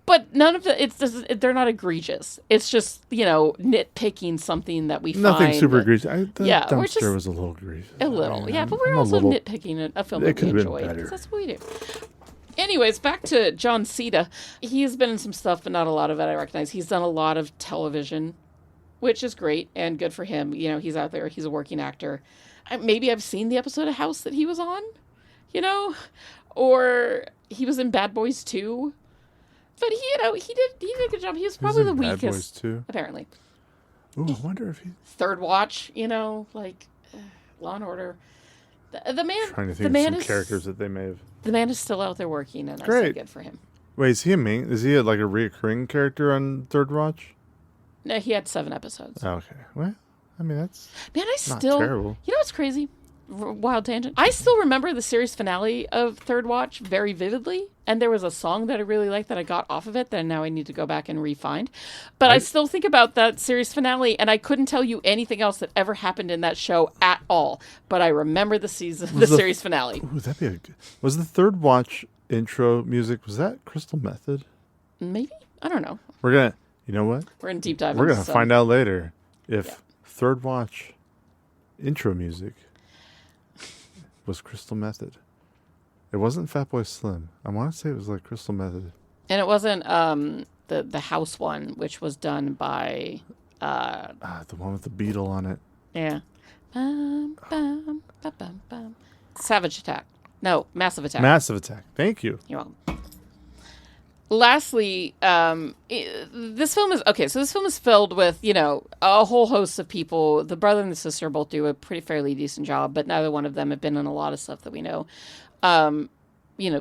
[SPEAKER 8] but none of they're not egregious. It's just, nitpicking something that we find.
[SPEAKER 7] Nothing super egregious. The dumpster
[SPEAKER 8] just,
[SPEAKER 7] was a little egregious.
[SPEAKER 8] A little, yeah. But we're also nitpicking a film that we enjoyed. Because that's what we do. Anyways, back to John Cena. He's been in some stuff, but not a lot of it I recognize. He's done a lot of television, which is great and good for him. He's out there. He's a working actor. Maybe I've seen the episode of House that he was on, or he was in Bad Boys 2. But he did a good job. He was probably the weakest. Bad Boys 2? Apparently.
[SPEAKER 7] Ooh, I wonder if he...
[SPEAKER 8] Third Watch, like Law and Order. The man...
[SPEAKER 7] Trying to think of some characters that they may have...
[SPEAKER 8] The man is still out there working, and I say good for him.
[SPEAKER 7] Wait, is he a reoccurring character on Third Watch?
[SPEAKER 8] No, he had 7 episodes.
[SPEAKER 7] Oh, okay. Well, I mean, that's
[SPEAKER 8] not
[SPEAKER 7] terrible.
[SPEAKER 8] You know what's crazy? Wild tangent. I still remember the series finale of Third Watch very vividly, and there was a song that I really liked that I got off of it that now I need to go back and re-find. But I still think about that series finale, and I couldn't tell you anything else that ever happened in that show at all. But I remember the series finale.
[SPEAKER 7] Ooh, that'd be good. Was the Third Watch intro music, was that Crystal Method?
[SPEAKER 8] Maybe? I don't know.
[SPEAKER 7] You know what?
[SPEAKER 8] We're going to deep dive.
[SPEAKER 7] We're going to find out later if Third Watch intro music was Crystal Method. It wasn't Fatboy Slim. I want to say it was like Crystal Method.
[SPEAKER 8] And it wasn't the House one, which was done by...
[SPEAKER 7] the one with the beetle on it.
[SPEAKER 8] Yeah. Savage Attack. No, Massive Attack.
[SPEAKER 7] Massive Attack. Thank you.
[SPEAKER 8] You're welcome. Lastly, this film is filled with, a whole host of people. The brother and the sister both do a fairly decent job, but neither one of them have been in a lot of stuff that we know,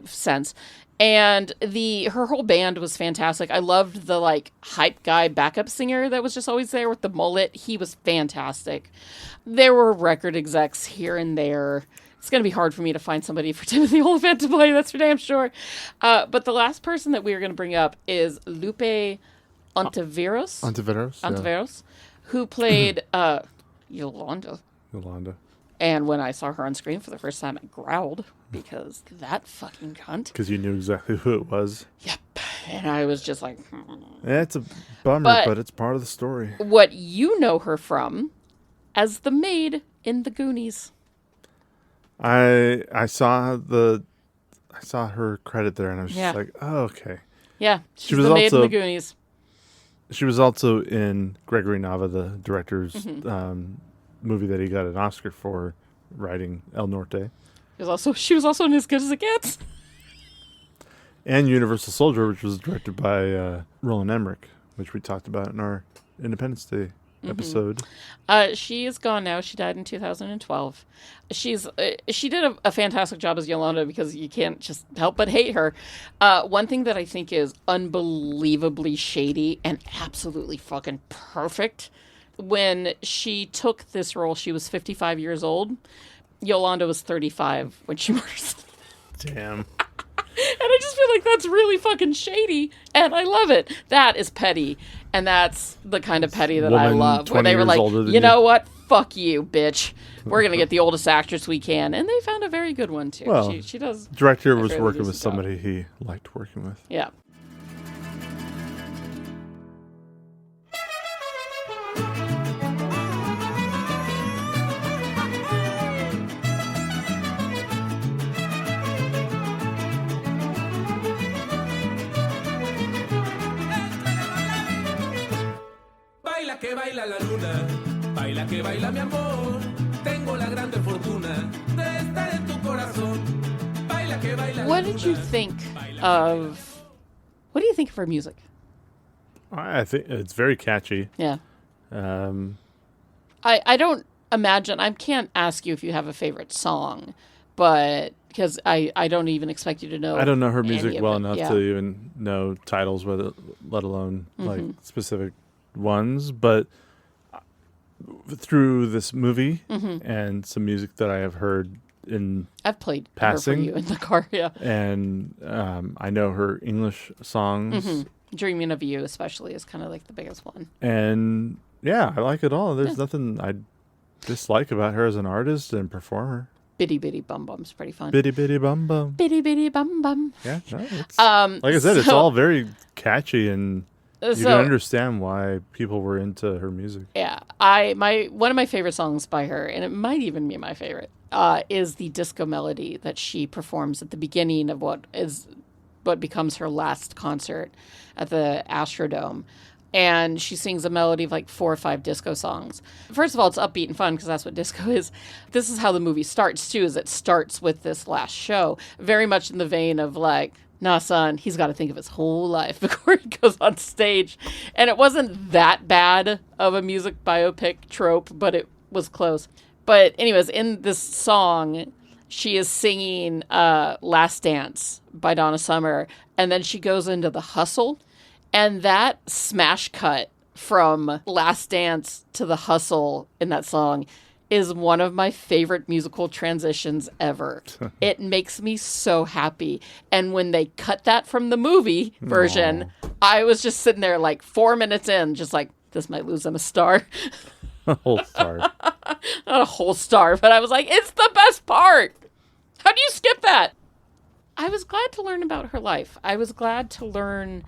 [SPEAKER 8] since. And her whole band was fantastic. I loved the hype guy backup singer that was just always there with the mullet. He was fantastic. There were record execs here and there. It's going to be hard for me to find somebody for Timothy Olyphant to play, that's for damn sure. But the last person that we are going to bring up is Lupe Ontiveros, who played Yolanda. And when I saw her on screen for the first time, I growled because that fucking cunt.
[SPEAKER 7] Because you knew exactly who it was.
[SPEAKER 8] Yep. And I was just like...
[SPEAKER 7] Yeah, it's a bummer, but it's part of the story.
[SPEAKER 8] What you know her from as the maid in The Goonies.
[SPEAKER 7] I saw her credit there, and I was just like, oh, okay.
[SPEAKER 8] Yeah, she was the maid in The Goonies.
[SPEAKER 7] She was also in Gregory Nava, the director's movie that he got an Oscar for writing, El Norte.
[SPEAKER 8] She was also in As Good as It Gets.
[SPEAKER 7] And Universal Soldier, which was directed by Roland Emmerich, which we talked about in our Independence Day episode?
[SPEAKER 8] She is gone now. She died in 2012. She did a fantastic job as Yolanda because you can't just help but hate her. One thing that I think is unbelievably shady and absolutely fucking perfect, when she took this role, she was 55 years old. Yolanda was 35 when she murders.
[SPEAKER 7] Damn.
[SPEAKER 8] And I just feel like that's really fucking shady, and I love it. That is petty, and that's the kind of petty that I love. Where they were like, you know what? Fuck you, bitch. We're going to get the oldest actress we can. And they found a very good one, too.
[SPEAKER 7] Well,
[SPEAKER 8] she does.
[SPEAKER 7] Director was working with somebody he liked working with.
[SPEAKER 8] Yeah.
[SPEAKER 9] Que baila la luna, baila que baila mi amor. Tengo la grande fortuna de estar en tu corazón. Baila que baila.
[SPEAKER 8] What did you think of? What do you think of her music?
[SPEAKER 7] I think it's very catchy.
[SPEAKER 8] Yeah. I don't imagine. I can't ask you if you have a favorite song, but because I don't even expect you to know.
[SPEAKER 7] I don't know her music well enough to even know titles, let alone like specific ones, but through this movie and some music that I have heard
[SPEAKER 8] I've played
[SPEAKER 7] passing
[SPEAKER 8] her for you in the car,
[SPEAKER 7] and I know her English songs.
[SPEAKER 8] Dreaming of You especially is kind of like the biggest one,
[SPEAKER 7] and I like it all. There's nothing I dislike about her as an artist and performer.
[SPEAKER 8] Bitty Bitty Bum Bum's pretty fun.
[SPEAKER 7] Bitty Bitty Bum Bum.
[SPEAKER 8] Bitty Bitty Bum Bum.
[SPEAKER 7] Yeah, it's, like I said, it's all very catchy and you can understand why people were into her music. Yeah,
[SPEAKER 8] one of my favorite songs by her, and it might even be my favorite, is the disco melody that she performs at the beginning of what becomes her last concert at the Astrodome. And she sings a melody of like 4 or 5 disco songs. First of all, it's upbeat and fun because that's what disco is. This is how the movie starts too, is it starts with this last show, very much in the vein of like, nah, son, he's got to think of his whole life before he goes on stage. And it wasn't that bad of a music biopic trope, but it was close. But anyways, in this song, she is singing Last Dance by Donna Summer, and then she goes into The Hustle. And that smash cut from Last Dance to The Hustle in that song is one of my favorite musical transitions ever. It makes me so happy. And when they cut that from the movie version, I was just sitting there like 4 minutes in, just like, this might lose them a star.
[SPEAKER 7] A whole star.
[SPEAKER 8] Not a whole star, but I was like, it's the best part. How do you skip that? I was glad to learn about her life. I was glad to learn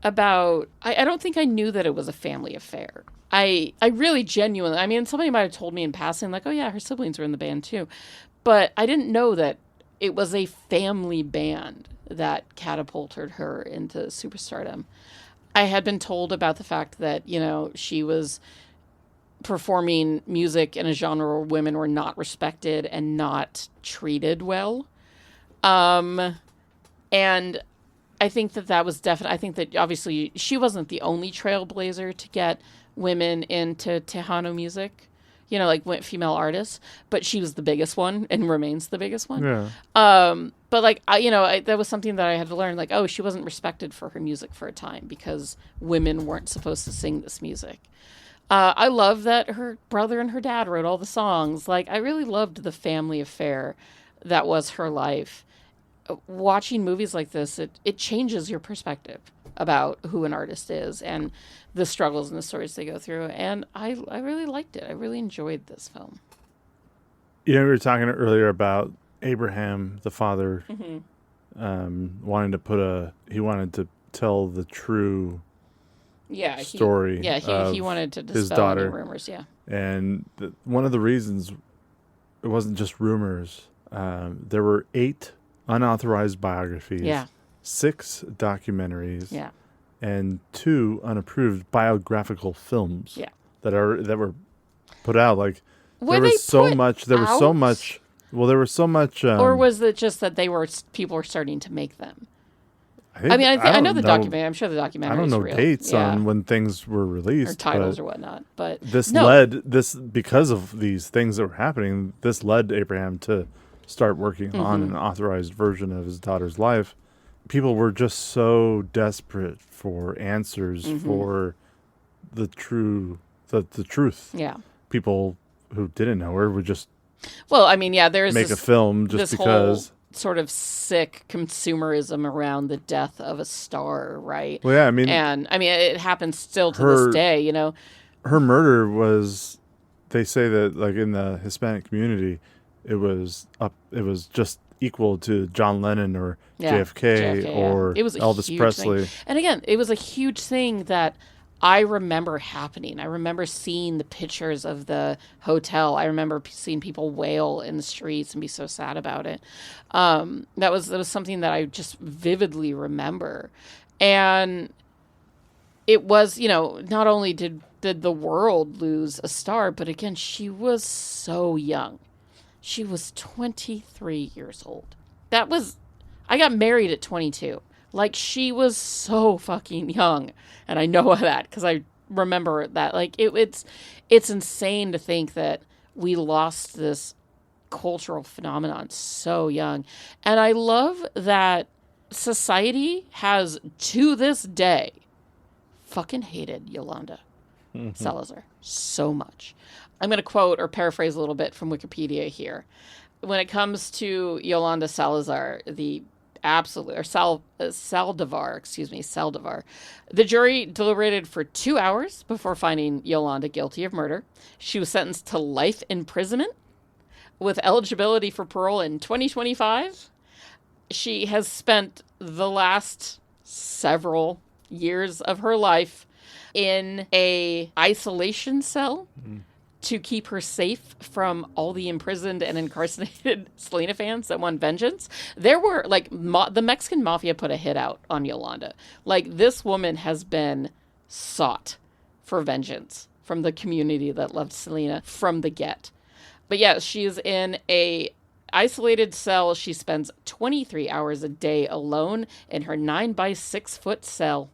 [SPEAKER 8] about, I don't think I knew that it was a family affair. I really genuinely, I mean, somebody might have told me in passing, like, oh yeah, her siblings were in the band too. But I didn't know that it was a family band that catapulted her into superstardom. I had been told about the fact that, you know, she was performing music in a genre where women were not respected and not treated well. And I think that was definitely, I think that obviously she wasn't the only trailblazer to get women into Tejano music, you know, like female artists, but she was the biggest one and remains the biggest one.
[SPEAKER 7] Yeah.
[SPEAKER 8] But like, that was something that I had to learn, like, oh, she wasn't respected for her music for a time because women weren't supposed to sing this music. I love that her brother and her dad wrote all the songs. Like, I really loved the family affair that was her life. Watching movies like this, it changes your perspective about who an artist is and the struggles and the stories they go through. And I really liked it. I really enjoyed this film.
[SPEAKER 7] You know, we were talking earlier about Abraham, the father, wanting to tell the true story.
[SPEAKER 8] He wanted to dispel
[SPEAKER 7] his daughter.
[SPEAKER 8] Any rumors. Yeah,
[SPEAKER 7] and one of the reasons it wasn't just rumors. There were 8 unauthorized biographies, 6 documentaries, and 2 unapproved biographical films that were put out. Like there was so much. Well, there was so much.
[SPEAKER 8] Or was it just that people were starting to make them? I know the documentary. I'm sure the documentary is real.
[SPEAKER 7] I don't know dates on when things were released.
[SPEAKER 8] Or titles or whatnot. But
[SPEAKER 7] because of these things that were happening, this led Abraham to start working on an authorized version of his daughter's life. People were just so desperate for answers for the truth.
[SPEAKER 8] Yeah.
[SPEAKER 7] People who didn't know her would just
[SPEAKER 8] there's
[SPEAKER 7] make a film just because.
[SPEAKER 8] Sort of sick consumerism around the death of a star, right?
[SPEAKER 7] Well, yeah,
[SPEAKER 8] it happens still to this day, you know.
[SPEAKER 7] Her murder was, they say that like in the Hispanic community, it was just equal to John Lennon or JFK or
[SPEAKER 8] it was
[SPEAKER 7] Elvis Presley.
[SPEAKER 8] Thing. And again, it was a huge thing that I remember happening. I remember seeing the pictures of the hotel. I remember seeing people wail in the streets and be so sad about it. That was something that I just vividly remember. And it was, not only did the world lose a star, but again, she was so young. She was 23 years old. I got married at 22. Like, she was so fucking young. And I know that because I remember that. Like, it's insane to think that we lost this cultural phenomenon so young. And I love that society has, to this day, fucking hated Yolanda Salazar so much. I'm going to quote or paraphrase a little bit from Wikipedia here. When it comes to Yolanda Salazar, Saldivar. The jury deliberated for 2 hours before finding Yolanda guilty of murder. She was sentenced to life imprisonment with eligibility for parole in 2025. She has spent the last several years of her life in a isolation cell to keep her safe from all the imprisoned and incarcerated Selena fans that want vengeance. There were, the Mexican mafia put a hit out on Yolanda. Like, this woman has been sought for vengeance from the community that loved Selena from the get. But yeah, she's in a isolated cell. She spends 23 hours a day alone in her 9-by-6-foot cell.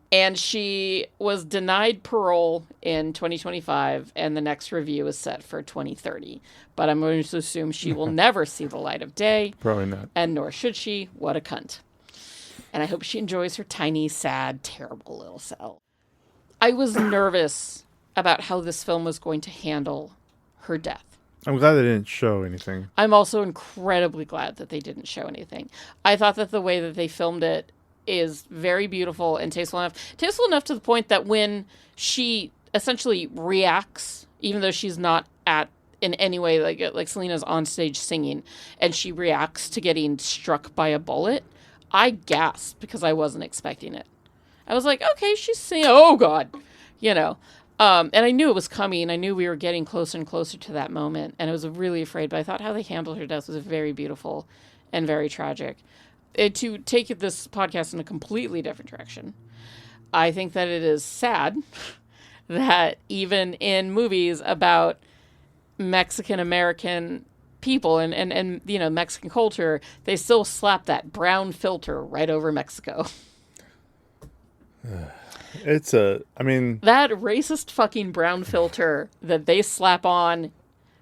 [SPEAKER 8] And she was denied parole in 2025, and the next review is set for 2030. But I'm going to assume she will never see the light of day.
[SPEAKER 7] Probably not.
[SPEAKER 8] And nor should she. What a cunt. And I hope she enjoys her tiny, sad, terrible little cell. I was nervous about how this film was going to handle her death.
[SPEAKER 7] I'm glad they didn't show anything.
[SPEAKER 8] I'm also incredibly glad that they didn't show anything. I thought that the way that they filmed it is very beautiful and tasteful enough to the point that when she essentially reacts, even though she's not in any way like Selena's on stage singing, and she reacts to getting struck by a bullet, I gasped because I wasn't expecting it. I was like, okay, she's singing. Oh God, and I knew it was coming. I knew we were getting closer and closer to that moment, and I was really afraid. But I thought how they handled her death was very beautiful and very tragic. To take this podcast in a completely different direction, I think that it is sad that even in movies about Mexican American people and Mexican culture, they still slap that brown filter right over Mexico.
[SPEAKER 7] That
[SPEAKER 8] racist fucking brown filter that they slap on.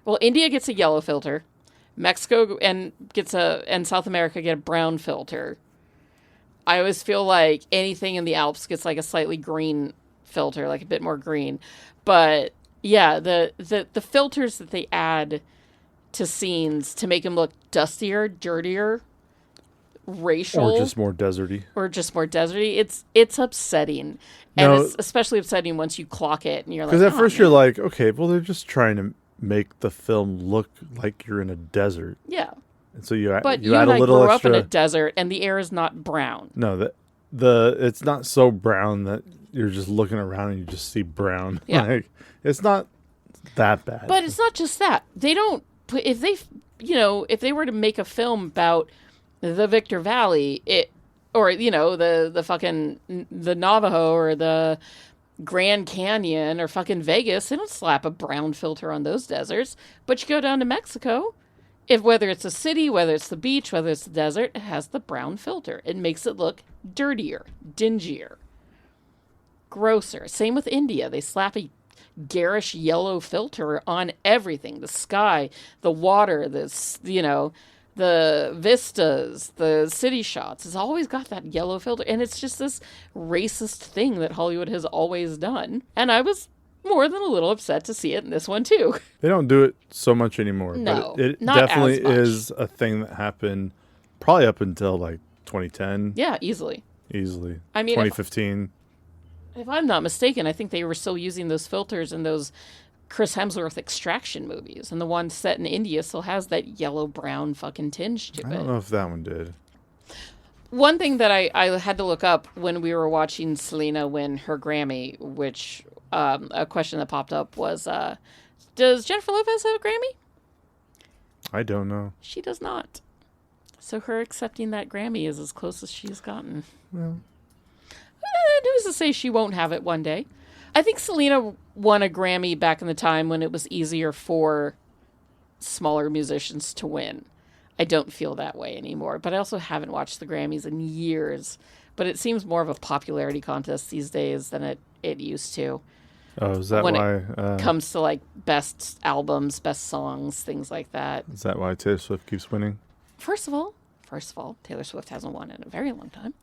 [SPEAKER 8] Well, India gets a yellow filter. Mexico and South America get a brown filter. I always feel like anything in the Alps gets like a slightly green filter, like a bit more green. But yeah, the filters that they add to scenes to make them look dustier, dirtier, racial,
[SPEAKER 7] or just more deserty,
[SPEAKER 8] it's upsetting, and it's especially upsetting once you clock it and you're like,
[SPEAKER 7] because at first you're like, okay, well they're just trying to make the film look like you're in a desert.
[SPEAKER 8] Yeah.
[SPEAKER 7] And so you add
[SPEAKER 8] a
[SPEAKER 7] little
[SPEAKER 8] extra. But you grew up in a
[SPEAKER 7] extra...
[SPEAKER 8] desert, and the air is not brown.
[SPEAKER 7] No, it's not so brown that you're just looking around and you just see brown.
[SPEAKER 8] Yeah.
[SPEAKER 7] Like, it's not that bad.
[SPEAKER 8] But it's not just that. They don't put, if they were to make a film about the Victor Valley, the Navajo or the Grand Canyon or fucking Vegas, they don't slap a brown filter on those deserts. But you go down to Mexico, Whether it's a city, whether it's the beach, whether it's the desert, it has the brown filter. It makes it look dirtier, dingier, grosser. Same with India. They slap a garish yellow filter on everything. The sky, the water, the vistas, the city shots. It's always got that yellow filter. And it's just this racist thing that Hollywood has always done. And I was more than a little upset to see it in this one, too.
[SPEAKER 7] They don't do it so much anymore.
[SPEAKER 8] No,
[SPEAKER 7] but it
[SPEAKER 8] not
[SPEAKER 7] definitely
[SPEAKER 8] as much.
[SPEAKER 7] is a thing that happened probably up until like 2010.
[SPEAKER 8] Yeah, easily.
[SPEAKER 7] I mean, 2015.
[SPEAKER 8] If I'm not mistaken, I think they were still using those filters in those Chris Hemsworth Extraction movies. And the one set in India still has that yellow-brown fucking tinge to it.
[SPEAKER 7] I don't know if that one did.
[SPEAKER 8] One thing that I had to look up when we were watching Selena win her Grammy, which a question that popped up was, does Jennifer Lopez have a Grammy?
[SPEAKER 7] I don't know.
[SPEAKER 8] She does not. So her accepting that Grammy is as close as she's gotten.
[SPEAKER 7] Well,
[SPEAKER 8] who's to say she won't have it one day? I think Selena won a Grammy back in the time when it was easier for smaller musicians to win. I don't feel that way anymore, but I also haven't watched the Grammys in years. But it seems more of a popularity contest these days than it used to.
[SPEAKER 7] Oh, is that
[SPEAKER 8] when
[SPEAKER 7] why?
[SPEAKER 8] It comes to like best albums, best songs, things like that.
[SPEAKER 7] Is that why Taylor Swift keeps winning?
[SPEAKER 8] First of all, Taylor Swift hasn't won in a very long time.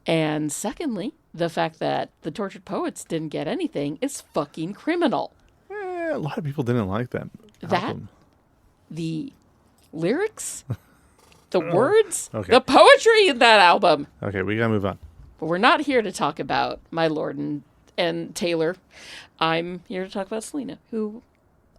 [SPEAKER 8] And secondly, the fact that the Tortured Poets didn't get anything is fucking criminal.
[SPEAKER 7] A lot of people didn't like that album.
[SPEAKER 8] The lyrics, the words,
[SPEAKER 7] okay.
[SPEAKER 8] the poetry in that album.
[SPEAKER 7] Okay, we gotta move on.
[SPEAKER 8] But we're not here to talk about my lord and Taylor. I'm here to talk about Selena, who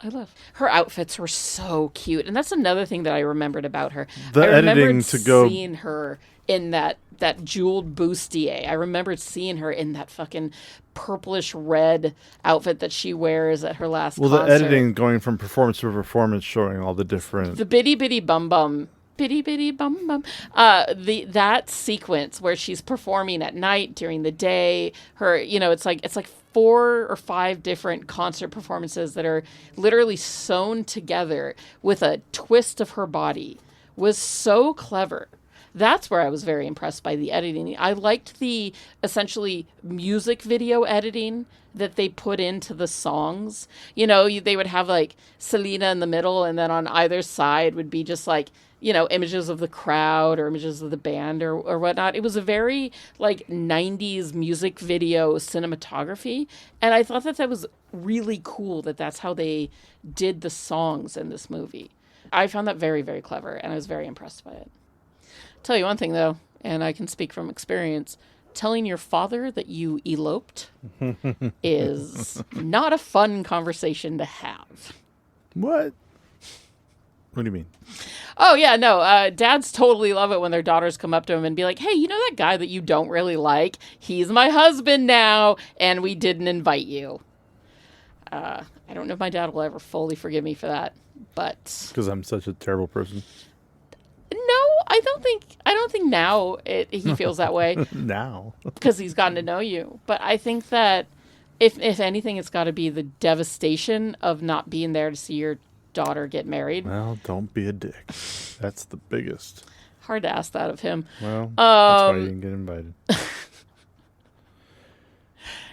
[SPEAKER 8] I love. Her outfits were so cute. And that's another thing that I remembered about her.
[SPEAKER 7] The editing to go...
[SPEAKER 8] seeing her in that jeweled bustier. I remembered seeing her in that fucking purplish red outfit that she wears at her last concert.
[SPEAKER 7] The editing going from performance to performance, showing all the different...
[SPEAKER 8] The bitty bitty bum bum. Bitty bitty bum bum. That sequence where she's performing at night, during the day, her, it's like 4 or 5 different concert performances that are literally sewn together with a twist of her body was so clever. That's where I was very impressed by the editing. I liked the essentially music video editing that they put into the songs. They would have like Selena in the middle, and then on either side would be just like, images of the crowd or images of the band or whatnot. It was a very like 90s music video cinematography. And I thought that was really cool that that's how they did the songs in this movie. I found that very, very clever, and I was very impressed by it. Tell you one thing, though, and I can speak from experience. Telling your father that you eloped is not a fun conversation to have.
[SPEAKER 7] What? What do you mean?
[SPEAKER 8] Oh, yeah, no. Dads totally love it when their daughters come up to him and be like, hey, you know that guy that you don't really like? He's my husband now, and we didn't invite you. I don't know if my dad will ever fully forgive me for that, but...
[SPEAKER 7] Because I'm such a terrible person.
[SPEAKER 8] No, I don't think now he feels that way.
[SPEAKER 7] Now.
[SPEAKER 8] Because he's gotten to know you. But I think that if anything, it's got to be the devastation of not being there to see your daughter get married.
[SPEAKER 7] Well, don't be a dick. That's the biggest.
[SPEAKER 8] Hard to ask that of him.
[SPEAKER 7] Well, that's why you didn't get invited.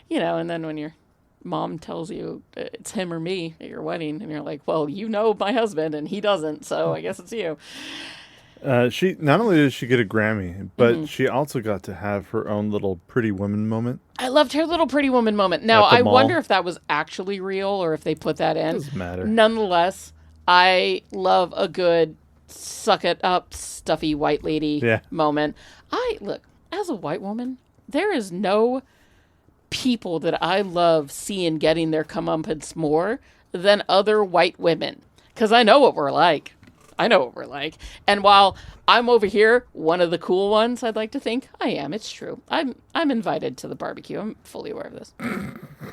[SPEAKER 8] And then when your mom tells you it's him or me at your wedding, and you're like, well, my husband, and he doesn't, so I guess it's you.
[SPEAKER 7] She not only did she get a Grammy, but she also got to have her own little Pretty Woman moment.
[SPEAKER 8] I loved her little Pretty Woman moment. Now, I wonder if that was actually real or if they put that in.
[SPEAKER 7] Doesn't matter.
[SPEAKER 8] Nonetheless, I love a good suck it up, stuffy white lady moment. Look, as a white woman, there is no people that I love seeing getting their comeuppance more than other white women. Because I know what we're like. And while I'm over here, one of the cool ones, I'd like to think I am. It's true. I'm invited to the barbecue. I'm fully aware of this.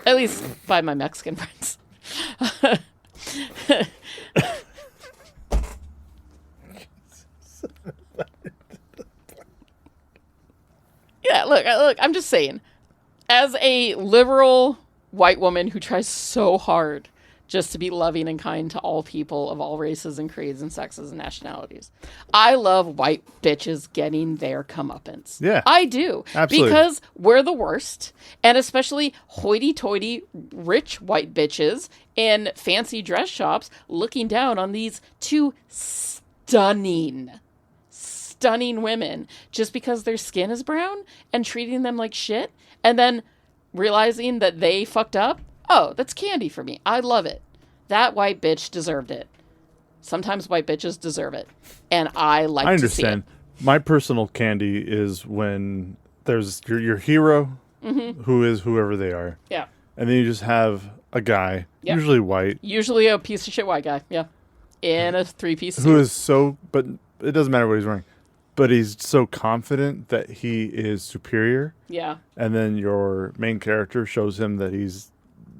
[SPEAKER 8] At least by my Mexican friends. Yeah, look, I'm just saying. As a liberal white woman who tries so hard just to be loving and kind to all people of all races and creeds and sexes and nationalities. I love white bitches getting their comeuppance.
[SPEAKER 7] Yeah.
[SPEAKER 8] I do.
[SPEAKER 7] Absolutely.
[SPEAKER 8] Because we're the worst. And especially hoity-toity rich white bitches in fancy dress shops looking down on these two stunning women just because their skin is brown and treating them like shit and then realizing that they fucked up. Oh, that's candy for me. I love it. That white bitch deserved it. Sometimes white bitches deserve it. And I like to see it. I understand.
[SPEAKER 7] My personal candy is when there's your hero, who is whoever they are.
[SPEAKER 8] Yeah.
[SPEAKER 7] And then you just have a guy, usually white.
[SPEAKER 8] Usually a piece of shit white guy. Yeah. In a 3-piece suit.
[SPEAKER 7] Who is so, but it doesn't matter what he's wearing. But he's so confident that he is superior. Yeah. And then your main character shows him that he's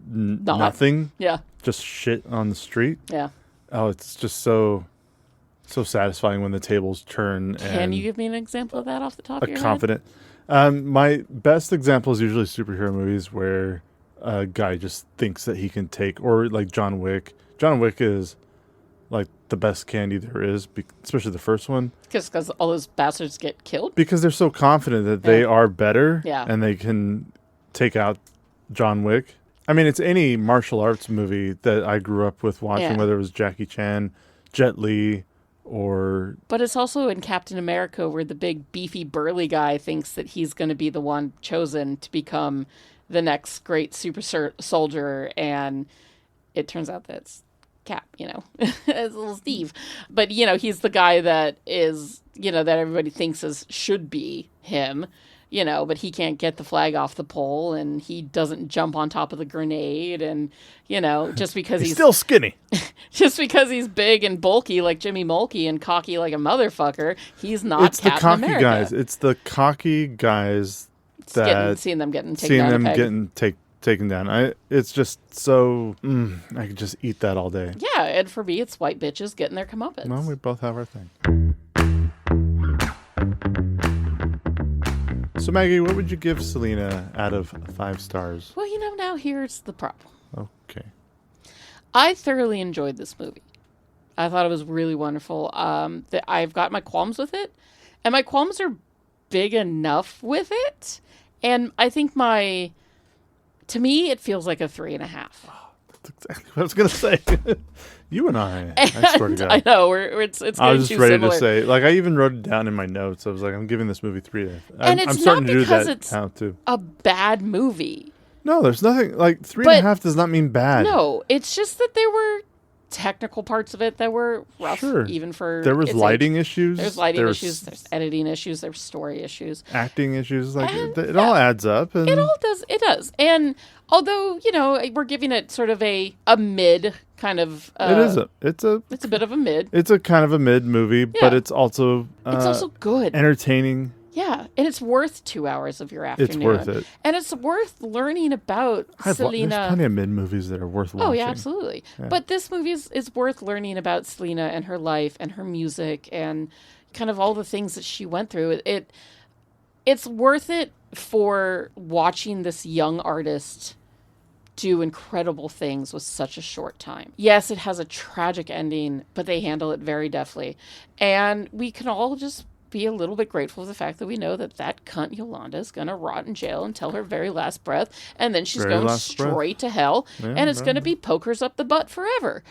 [SPEAKER 7] nothing. Yeah. Just shit on the street. Yeah. Oh, it's just so satisfying when the tables turn.
[SPEAKER 8] Can you give me an example of that off the top of your
[SPEAKER 7] head? My best example is usually superhero movies where a guy just thinks that he can take, or like John Wick. John Wick is like the best candy there is, especially the first one.
[SPEAKER 8] Because all those bastards get killed?
[SPEAKER 7] Because they're so confident that they are better and they can take out John Wick. I mean, it's any martial arts movie that I grew up with watching, whether it was Jackie Chan, Jet Li, or...
[SPEAKER 8] But it's also in Captain America where the big, beefy, burly guy thinks that he's going to be the one chosen to become the next great super soldier, and it turns out that it's Cap, it's little Steve. But, he's the guy that is, that everybody thinks should be him, but he can't get the flag off the pole, and he doesn't jump on top of the grenade, and, just because he's
[SPEAKER 7] still skinny.
[SPEAKER 8] Just because he's big and bulky like Jimmy Mulkey and cocky like a motherfucker, he's not
[SPEAKER 7] It's
[SPEAKER 8] Captain
[SPEAKER 7] the cocky
[SPEAKER 8] America.
[SPEAKER 7] guys. It's the cocky guys that...
[SPEAKER 8] Seeing them getting taken down.
[SPEAKER 7] It's just so... I could just eat that all day.
[SPEAKER 8] Yeah, and for me, it's white bitches getting their comeuppance.
[SPEAKER 7] Well, we both have our thing. So, Maggie, what would you give Selena out of 5 stars?
[SPEAKER 8] Well, now here's the problem.
[SPEAKER 7] Okay.
[SPEAKER 8] I thoroughly enjoyed this movie. I thought it was really wonderful. I've got my qualms with it, and my qualms are big enough with it. And I think to me, it feels like a 3.5.
[SPEAKER 7] Oh, that's exactly what I was going to say. You and I swear to God.
[SPEAKER 8] I know, it's getting
[SPEAKER 7] I was just ready
[SPEAKER 8] similar.
[SPEAKER 7] to say, I even wrote it down in my notes. I was like, I'm giving this movie 3.
[SPEAKER 8] And it's
[SPEAKER 7] I'm starting
[SPEAKER 8] not
[SPEAKER 7] to do
[SPEAKER 8] because
[SPEAKER 7] that
[SPEAKER 8] it's
[SPEAKER 7] now, too.
[SPEAKER 8] a bad movie.
[SPEAKER 7] No, there's nothing, 3.5 does not mean bad.
[SPEAKER 8] No, it's just that there were technical parts of it that were rough, even for...
[SPEAKER 7] There was lighting issues.
[SPEAKER 8] There's lighting issues, there's editing issues, there's story issues.
[SPEAKER 7] Acting issues, it all adds up. And...
[SPEAKER 8] It does. And although, we're giving it sort of a mid kind of...
[SPEAKER 7] It's a
[SPEAKER 8] bit of a mid.
[SPEAKER 7] It's a kind of a mid movie, but it's also...
[SPEAKER 8] it's also good.
[SPEAKER 7] Entertaining.
[SPEAKER 8] Yeah, and it's worth 2 hours of your afternoon.
[SPEAKER 7] It's worth it.
[SPEAKER 8] And it's worth learning about Selena.
[SPEAKER 7] There's plenty of mid-movies that are worth watching.
[SPEAKER 8] Oh, yeah, absolutely. Yeah. But this movie is worth learning about Selena and her life and her music and kind of all the things that she went through. It's worth it for watching this young artist do incredible things with such a short time. Yes, it has a tragic ending, but they handle it very deftly. And we can all just be a little bit grateful for the fact that we know that cunt Yolanda is going to rot in jail until her very last breath, and then she's going straight to hell, and it's going to be pokers up the butt forever.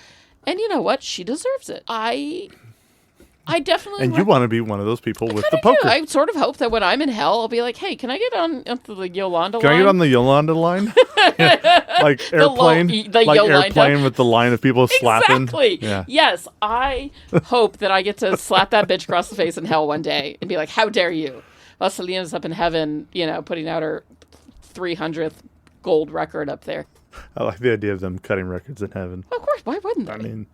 [SPEAKER 8] And you know what? She deserves it. I definitely...
[SPEAKER 7] And you want to be one of those people with the poker.
[SPEAKER 8] I sort of hope that when I'm in hell, I'll be like, hey, can I get onto the Yolanda line?
[SPEAKER 7] Can I get on the Yolanda line? Like airplane? Airplane with the line of people slapping?
[SPEAKER 8] Exactly. Yeah. Yes, I hope that I get to slap that bitch across the face in hell one day and be like, how dare you? While Selena's up in heaven, putting out her 300th gold record up there.
[SPEAKER 7] I like the idea of them cutting records in heaven.
[SPEAKER 8] Of course, why wouldn't they?
[SPEAKER 7] I mean,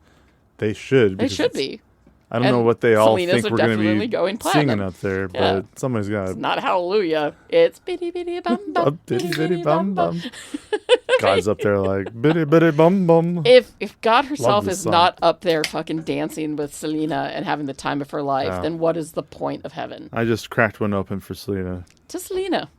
[SPEAKER 7] they should.
[SPEAKER 8] They should be.
[SPEAKER 7] I don't know what they all
[SPEAKER 8] Selena's
[SPEAKER 7] think we're going to be
[SPEAKER 8] going
[SPEAKER 7] singing up there, but somebody's got to...
[SPEAKER 8] It's not hallelujah. It's bitty bitty bum bum.
[SPEAKER 7] Bitty bitty bum bum. God's up there like, bitty bitty bum bum.
[SPEAKER 8] If God herself is not up there fucking dancing with Selena and having the time of her life, then what is the point of heaven?
[SPEAKER 7] I just cracked one open for Selena.
[SPEAKER 8] To Selena.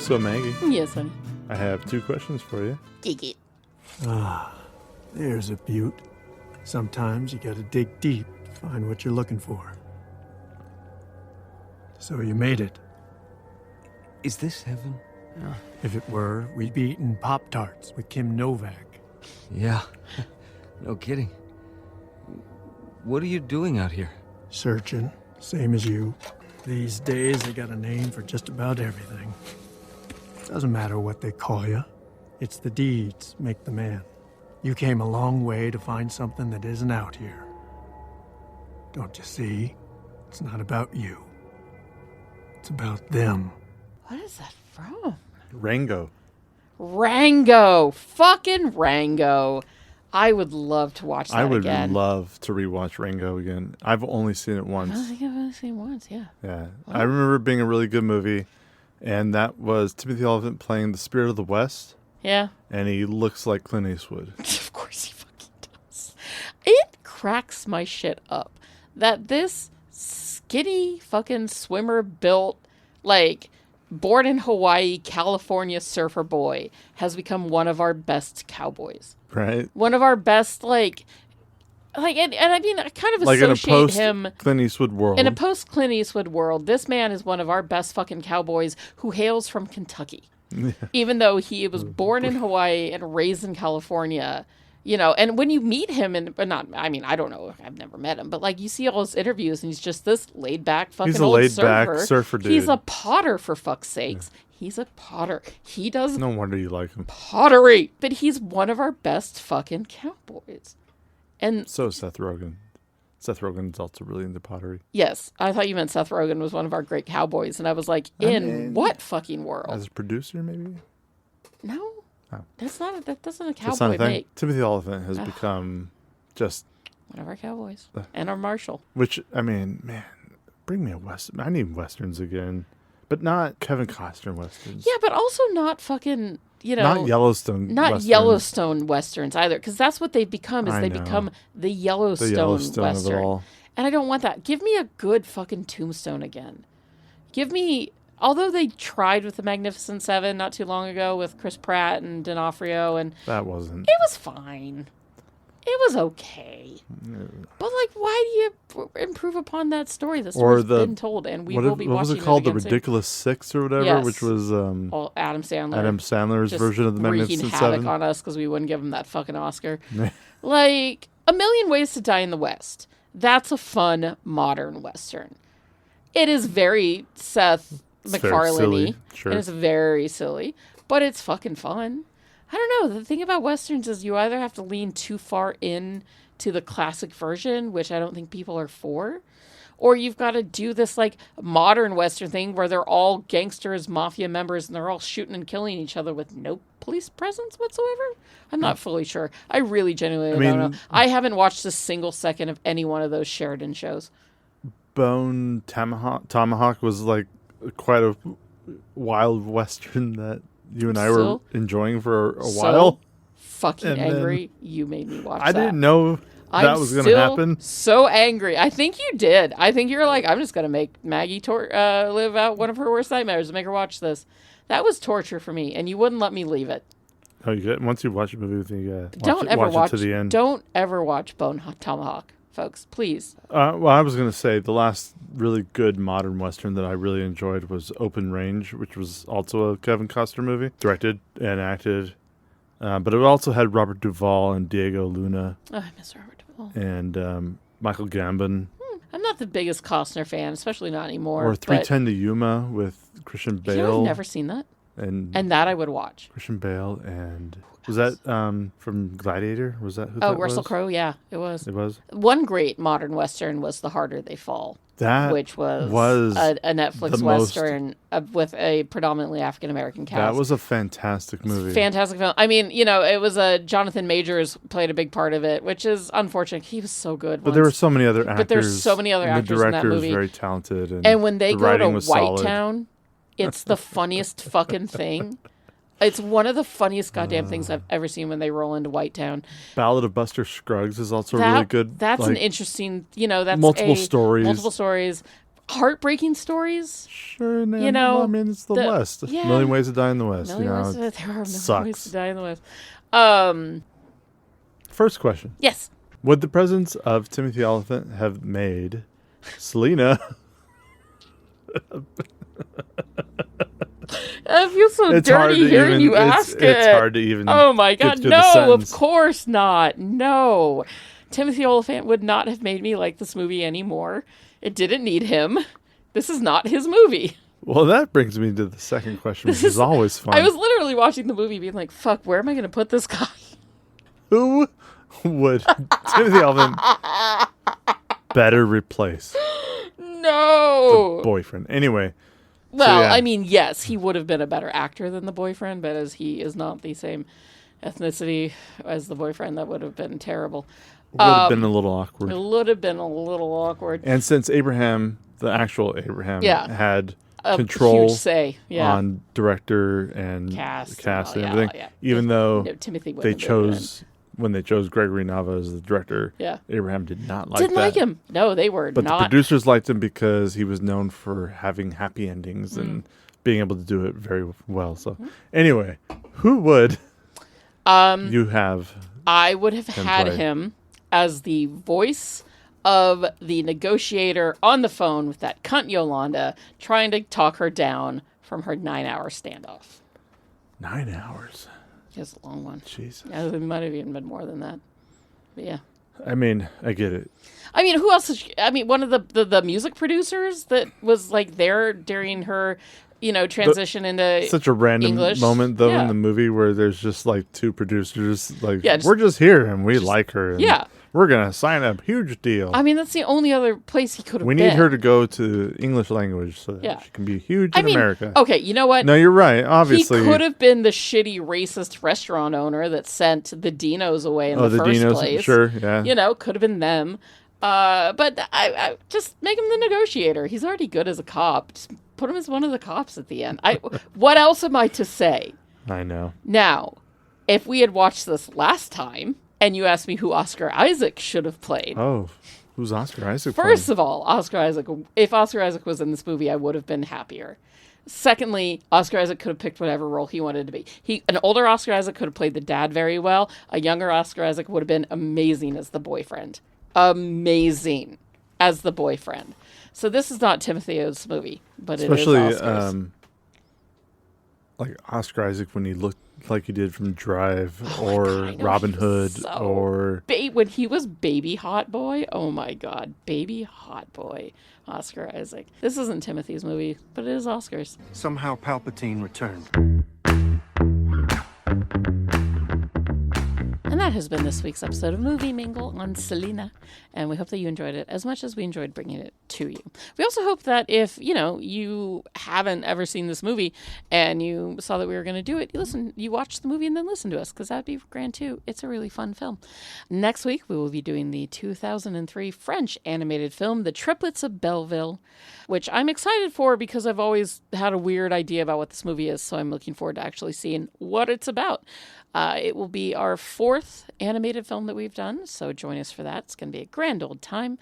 [SPEAKER 7] So, Maggie.
[SPEAKER 8] Yes, honey.
[SPEAKER 7] I have 2 questions for you.
[SPEAKER 8] Geek it.
[SPEAKER 10] There's a beaut. Sometimes you gotta dig deep to find what you're looking for. So you made it.
[SPEAKER 4] Is this heaven?
[SPEAKER 10] If it were, we'd be eating Pop-Tarts with Kim Novak.
[SPEAKER 4] Yeah. No kidding. What are you doing out here?
[SPEAKER 10] Searching, same as you. These days, they got a name for just about everything. Doesn't matter what they call you. It's the deeds make the man. You came a long way to find something that isn't out here. Don't you see? It's not about you. It's about them.
[SPEAKER 8] What is that from?
[SPEAKER 7] Rango.
[SPEAKER 8] Rango. Fucking Rango. I would love to watch that again.
[SPEAKER 7] I would love to rewatch Rango again. I've only seen it once.
[SPEAKER 8] I think I've only seen it once, yeah.
[SPEAKER 7] Yeah. I remember it being a really good movie, and that was Timothy Olyphant playing the Spirit of the West.
[SPEAKER 8] Yeah.
[SPEAKER 7] And he looks like Clint Eastwood.
[SPEAKER 8] Of course he fucking does. It cracks my shit up that this skinny fucking swimmer built, like, born in Hawaii, California surfer boy has become one of our best cowboys.
[SPEAKER 7] Right.
[SPEAKER 8] One of our best, and I mean, I kind of
[SPEAKER 7] like
[SPEAKER 8] associate him
[SPEAKER 7] in a post Clint Eastwood world.
[SPEAKER 8] In a post Clint Eastwood world, this man is one of our best fucking cowboys who hails from Kentucky. Yeah. Even though he was born in Hawaii and raised in California, you know, and when you meet him, I don't know, I've never met him, but like you see all his interviews and he's just this laid back fucking old
[SPEAKER 7] surfer dude.
[SPEAKER 8] He's a potter, for fuck's sakes. Yeah. He's a potter. He does.
[SPEAKER 7] No wonder you like him.
[SPEAKER 8] Pottery. But he's one of our best fucking cowboys. And
[SPEAKER 7] so is Seth Rogen. Seth Rogen's also really into pottery.
[SPEAKER 8] Yes. I thought you meant Seth Rogen was one of our great cowboys. And I was like, what fucking world?
[SPEAKER 7] As a producer, maybe?
[SPEAKER 8] No.
[SPEAKER 7] Oh.
[SPEAKER 8] That doesn't a cowboy make.
[SPEAKER 7] Timothy Olyphant has become just
[SPEAKER 8] one of our cowboys. And our marshal.
[SPEAKER 7] Which, I mean, man, bring me a Western. I need Westerns again. But not Kevin Costner Westerns.
[SPEAKER 8] Yeah, but also not fucking, you know.
[SPEAKER 7] Not Yellowstone
[SPEAKER 8] Westerns. Yellowstone Westerns either. Because that's what they've become, is they become the Yellowstone Western. Of it all. And I don't want that. Give me a good fucking Tombstone again. Give me, although they tried with the Magnificent Seven not too long ago with Chris Pratt and D'Onofrio. And
[SPEAKER 7] that wasn't.
[SPEAKER 8] It was fine. It was okay. No. But, like, why do you improve upon that story? The story's been told, and we will be watching it. What was it called?
[SPEAKER 7] The Ridiculous Six or whatever?
[SPEAKER 8] Yes.
[SPEAKER 7] Which was
[SPEAKER 8] Adam Sandler.
[SPEAKER 7] Adam Sandler's version of the Magnificent Seven.
[SPEAKER 8] Wreaking havoc on us because we wouldn't give him that fucking Oscar. Like, A Million Ways to Die in the West. That's a fun, modern Western. It is very Seth MacFarlane-y.
[SPEAKER 7] Sure.
[SPEAKER 8] And it's very silly, but it's fucking fun. I don't know. The thing about Westerns is you either have to lean too far in to the classic version, which I don't think people are for, or you've got to do this like modern Western thing where they're all gangsters, mafia members, and they're all shooting and killing each other with no police presence whatsoever. I'm not fully sure. I really genuinely don't know. I haven't watched a single second of any one of those Sheridan shows.
[SPEAKER 7] Bone Tomahawk was like quite a wild Western that you and I were enjoying for a while.
[SPEAKER 8] Fucking angry. You made me watch that.
[SPEAKER 7] I didn't know that was going to happen.
[SPEAKER 8] So angry. I think you did. I think you're like, I'm just going to make Maggie live out one of her worst nightmares and make her watch this. That was torture for me, and you wouldn't let me leave it.
[SPEAKER 7] Oh, once you watch a movie with me, you watch it to the end.
[SPEAKER 8] Don't ever watch Bone Tomahawk, folks. Please.
[SPEAKER 7] Well, I was going to say the last really good modern Western that I really enjoyed was Open Range, which was also a Kevin Costner movie, directed and acted. But it also had Robert Duvall and Diego Luna.
[SPEAKER 8] Oh, I miss Robert Duvall.
[SPEAKER 7] And Michael Gambon.
[SPEAKER 8] I'm not the biggest Costner fan, especially not anymore.
[SPEAKER 7] Or 3:10 to Yuma with Christian Bale.
[SPEAKER 8] You know, I've never seen that. And that I would watch.
[SPEAKER 7] Christian Bale and... Was that from Gladiator? Was that who that was?
[SPEAKER 8] Oh, Russell Crowe, yeah, it was.
[SPEAKER 7] It was?
[SPEAKER 8] One great modern Western was The Harder They Fall. Which was a Netflix Western with a predominantly African-American cast.
[SPEAKER 7] That was a fantastic movie.
[SPEAKER 8] Fantastic film. I mean, you know, it was Jonathan Majors played a big part of it, which is unfortunate. He was so good.
[SPEAKER 7] But there were so many other actors.
[SPEAKER 8] But there's so many other actors in that movie.
[SPEAKER 7] The director was very talented.
[SPEAKER 8] And when they go to White Town, it's the funniest fucking thing. It's one of the funniest goddamn things I've ever seen when they roll into White Town.
[SPEAKER 7] Ballad of Buster Scruggs is also really good.
[SPEAKER 8] That's an interesting, that's
[SPEAKER 7] multiple stories.
[SPEAKER 8] Multiple stories. heartbreaking stories.
[SPEAKER 7] Sure, man. You know, I mean, it's the West. Yeah. Million Ways to Die in the West. There are million ways to die in the West. First question.
[SPEAKER 8] Yes.
[SPEAKER 7] Would the presence of Timothy Olyphant have made Selena... I feel so dirty hearing you ask it. It's hard to even.
[SPEAKER 8] Oh my God! No, of course not. No, Timothy Olyphant would not have made me like this movie anymore. It didn't need him. This is not his movie.
[SPEAKER 7] Well, that brings me to the second question, which is always fun.
[SPEAKER 8] I was literally watching the movie, being like, "Fuck, where am I going to put this guy?"
[SPEAKER 7] Who would Timothy Olyphant better replace?
[SPEAKER 8] No,
[SPEAKER 7] the boyfriend. Anyway.
[SPEAKER 8] Well, so, yeah. I mean, yes, he would have been a better actor than the boyfriend, but as he is not the same ethnicity as the boyfriend, that would have been terrible.
[SPEAKER 7] Would have been a little awkward.
[SPEAKER 8] It would have been a little awkward.
[SPEAKER 7] And since Abraham, the actual Abraham, had control
[SPEAKER 8] huge say,
[SPEAKER 7] on director and cast and everything, even though
[SPEAKER 8] Timothy
[SPEAKER 7] they chose... When they chose Gregory Nava as the director, Abraham did not like that.
[SPEAKER 8] Didn't like him. No, they were
[SPEAKER 7] but
[SPEAKER 8] not.
[SPEAKER 7] But the producers liked him because he was known for having happy endings and being able to do it very well. So anyway, who would you have?
[SPEAKER 8] I would have had him as the voice of the negotiator on the phone with that cunt Yolanda trying to talk her down from her 9-hour standoff.
[SPEAKER 7] 9 hours?
[SPEAKER 8] It's a long one.
[SPEAKER 7] Jesus.
[SPEAKER 8] Yeah, it might have even been more than that. But yeah.
[SPEAKER 7] I mean, I get it.
[SPEAKER 8] I mean, who else? One of the music producers that was like there during her, transition into
[SPEAKER 7] such a random
[SPEAKER 8] English
[SPEAKER 7] moment though in the movie where there's just like two producers we're just here and we like her. And we're gonna sign a huge deal.
[SPEAKER 8] I mean, that's the only other place he could have been.
[SPEAKER 7] We need her to go to English language so that she can be huge in America.
[SPEAKER 8] Okay, you know what?
[SPEAKER 7] No, you're right. Obviously,
[SPEAKER 8] he could have been the shitty racist restaurant owner that sent the Dinos away in the first
[SPEAKER 7] Dinos,
[SPEAKER 8] place.
[SPEAKER 7] Sure, yeah.
[SPEAKER 8] Could have been them. But I just make him the negotiator. He's already good as a cop. Just put him as one of the cops at the end. What else am I to say?
[SPEAKER 7] I know.
[SPEAKER 8] Now, if we had watched this last time, and you asked me who Oscar Isaac should have played.
[SPEAKER 7] Oh, who's Oscar Isaac
[SPEAKER 8] First of all, Oscar Isaac, if Oscar Isaac was in this movie, I would have been happier. Secondly, Oscar Isaac could have picked whatever role he wanted to be. An older Oscar Isaac could have played the dad very well. A younger Oscar Isaac would have been amazing as the boyfriend. Amazing as the boyfriend. So this is not Timothy O's movie, but
[SPEAKER 7] especially,
[SPEAKER 8] it is Oscar's.
[SPEAKER 7] Like Oscar Isaac when he looked like he did from Drive or Robin Hood or...
[SPEAKER 8] when he was baby hot boy. Oh my God. Baby hot boy. Oscar Isaac. This isn't Timothy's movie, but it is Oscar's.
[SPEAKER 11] Somehow Palpatine returned.
[SPEAKER 8] And that has been this week's episode of Movie Mingle on Selena. And we hope that you enjoyed it as much as we enjoyed bringing it to you. We also hope that if, you haven't ever seen this movie and you saw that we were going to do it, you watch the movie and then listen to us, because that'd be grand too. It's a really fun film. Next week, we will be doing the 2003 French animated film, The Triplets of Belleville, which I'm excited for because I've always had a weird idea about what this movie is. So I'm looking forward to actually seeing what it's about. It will be our 4th animated film that we've done, so join us for that. It's going to be a grand old time.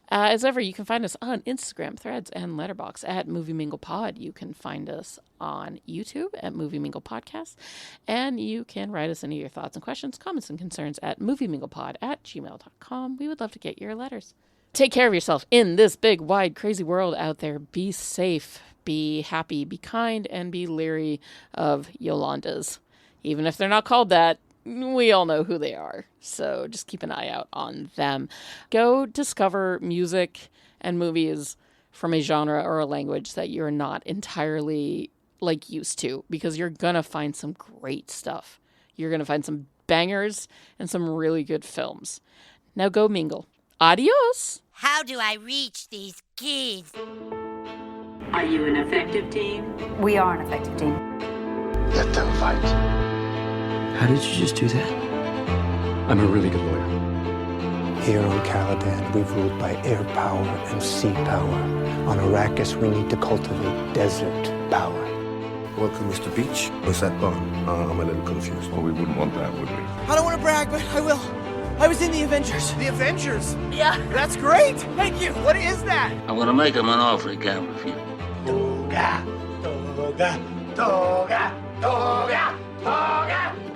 [SPEAKER 8] As ever, you can find us on Instagram, Threads, and Letterboxd at Movie Mingle Pod. You can find us on YouTube at Movie Mingle Podcast, and you can write us any of your thoughts and questions, comments, and concerns at movieminglepod@gmail.com. We would love to get your letters. Take care of yourself in this big, wide, crazy world out there. Be safe, be happy, be kind, and be leery of Yolandas. Even if they're not called that, we all know who they are. So just keep an eye out on them. Go discover music and movies from a genre or a language that you're not entirely used to, because you're going to find some great stuff. You're going to find some bangers and some really good films. Now go mingle. Adios.
[SPEAKER 12] How do I reach these kids?
[SPEAKER 13] Are you an effective team?
[SPEAKER 14] We are an effective team.
[SPEAKER 11] Let them fight.
[SPEAKER 5] How did you just do that?
[SPEAKER 15] I'm a really good lawyer.
[SPEAKER 11] Here on Caladan, we've ruled by air power and sea power. On Arrakis, we need to cultivate desert power.
[SPEAKER 16] Welcome, Mr. Beach. What's that bar? I'm a little confused.
[SPEAKER 6] Well, we wouldn't want that, would we?
[SPEAKER 17] I don't want to brag, but I will.
[SPEAKER 14] I was in the Avengers.
[SPEAKER 16] The Avengers?
[SPEAKER 14] Yeah.
[SPEAKER 16] That's great. Thank you. What is that?
[SPEAKER 6] I'm gonna make him an offer he can't refuse.
[SPEAKER 16] Toga, toga, toga, toga, toga.